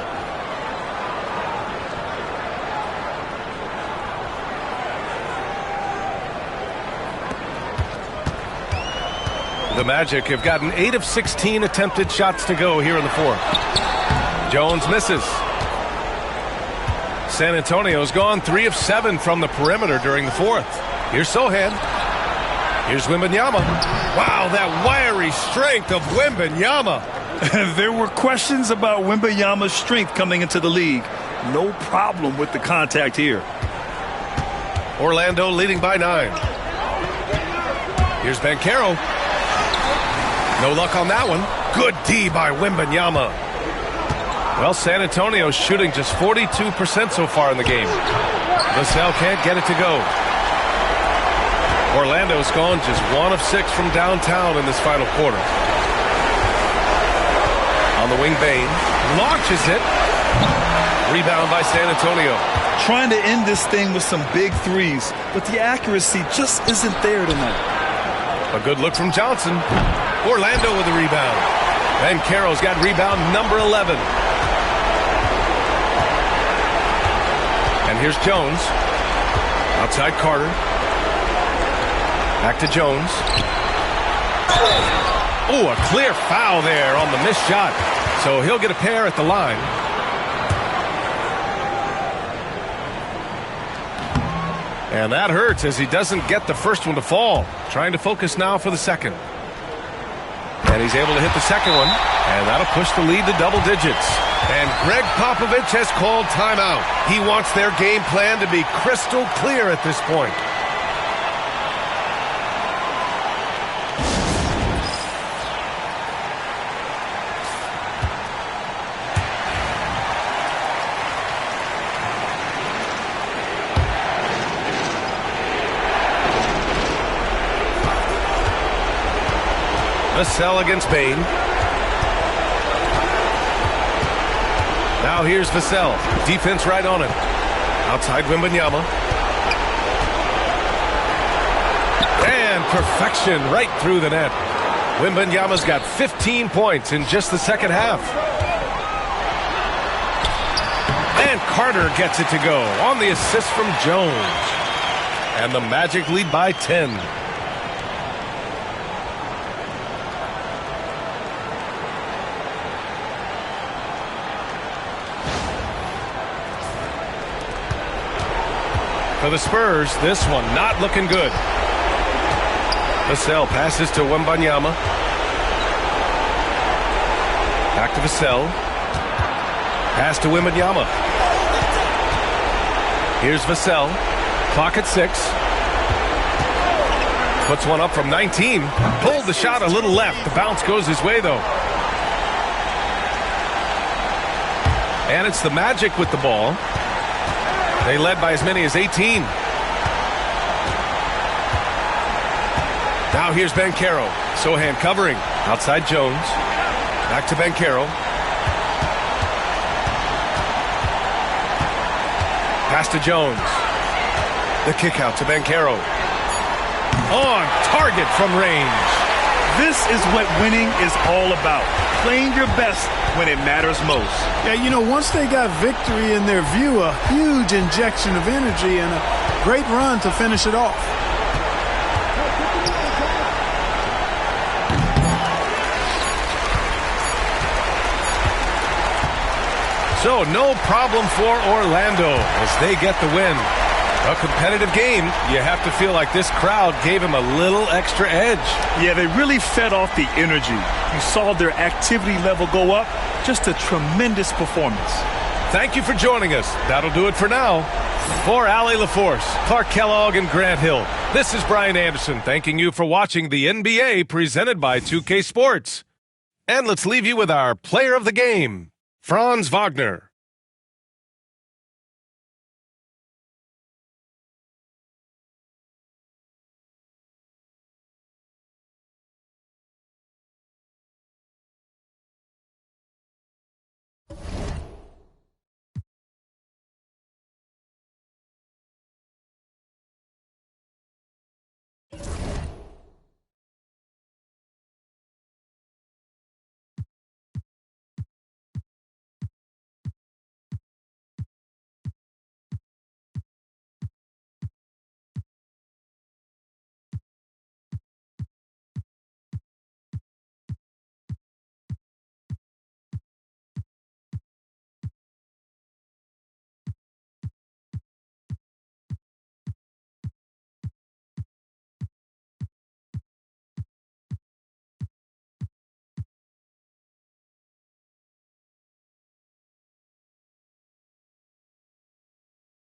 The Magic have gotten 8 of 16 attempted shots to go here in the fourth. Jones misses. San Antonio's gone 3 of 7 from the perimeter during the fourth. Here's Sohan. Here's Wembanyama. Wow, that wiry strength of Wembanyama. There were questions about Wembanyama's strength coming into the league. No problem with the contact here. Orlando leading by 9. Here's Banchero. No luck on that one. Good D by Wembanyama. Well, San Antonio's shooting just 42% so far in the game. Vassell can't get it to go. Orlando's gone just 1 of 6 from downtown in this final quarter. On the wing, Bain launches it. Rebound by San Antonio. Trying to end this thing with some big threes, but the accuracy just isn't there tonight. A good look from Johnson. Orlando with the rebound. Banchero's got rebound number 11. And here's Jones. Outside Carter. Back to Jones. Oh, a clear foul there on the missed shot. So he'll get a pair at the line. And that hurts as he doesn't get the first one to fall. Trying to focus now for the second. And he's able to hit the second one, and that'll push the lead to double digits. And Greg Popovich has called timeout. He wants their game plan to be crystal clear at this point. Vassell against Bain. Now here's Vassell. Defense right on him. Outside Wembanyama. And perfection right through the net. Wembanyama's got 15 points in just the second half. And Carter gets it to go on the assist from Jones. And the Magic lead by 10. For the Spurs, this one not looking good. Vassell passes to Wembanyama. Back to Vassell. Pass to Wembanyama. Here's Vassell. Clock at 6. Puts one up from 19. Pulled the shot a little left. The bounce goes his way, though. And it's the Magic with the ball. They led by as many as 18. Now here's Banchero. Sohan covering. Outside Jones. Back to Banchero. Pass to Jones. The kick out to Banchero. On target from range. This is what winning is all about. Playing your best when it matters most. Yeah, you know, once they got victory in their view, a huge injection of energy and a great run to finish it off. So no problem for Orlando as they get the win. A competitive game. You have to feel like this crowd gave him a little extra edge. Yeah, they really fed off the energy. You saw their activity level go up. Just a tremendous performance. Thank you for joining us. That'll do it for now. For Allie LaForce, Clark Kellogg, and Grant Hill, this is Brian Anderson thanking you for watching the NBA presented by 2K Sports. And let's leave you with our player of the game, Franz Wagner.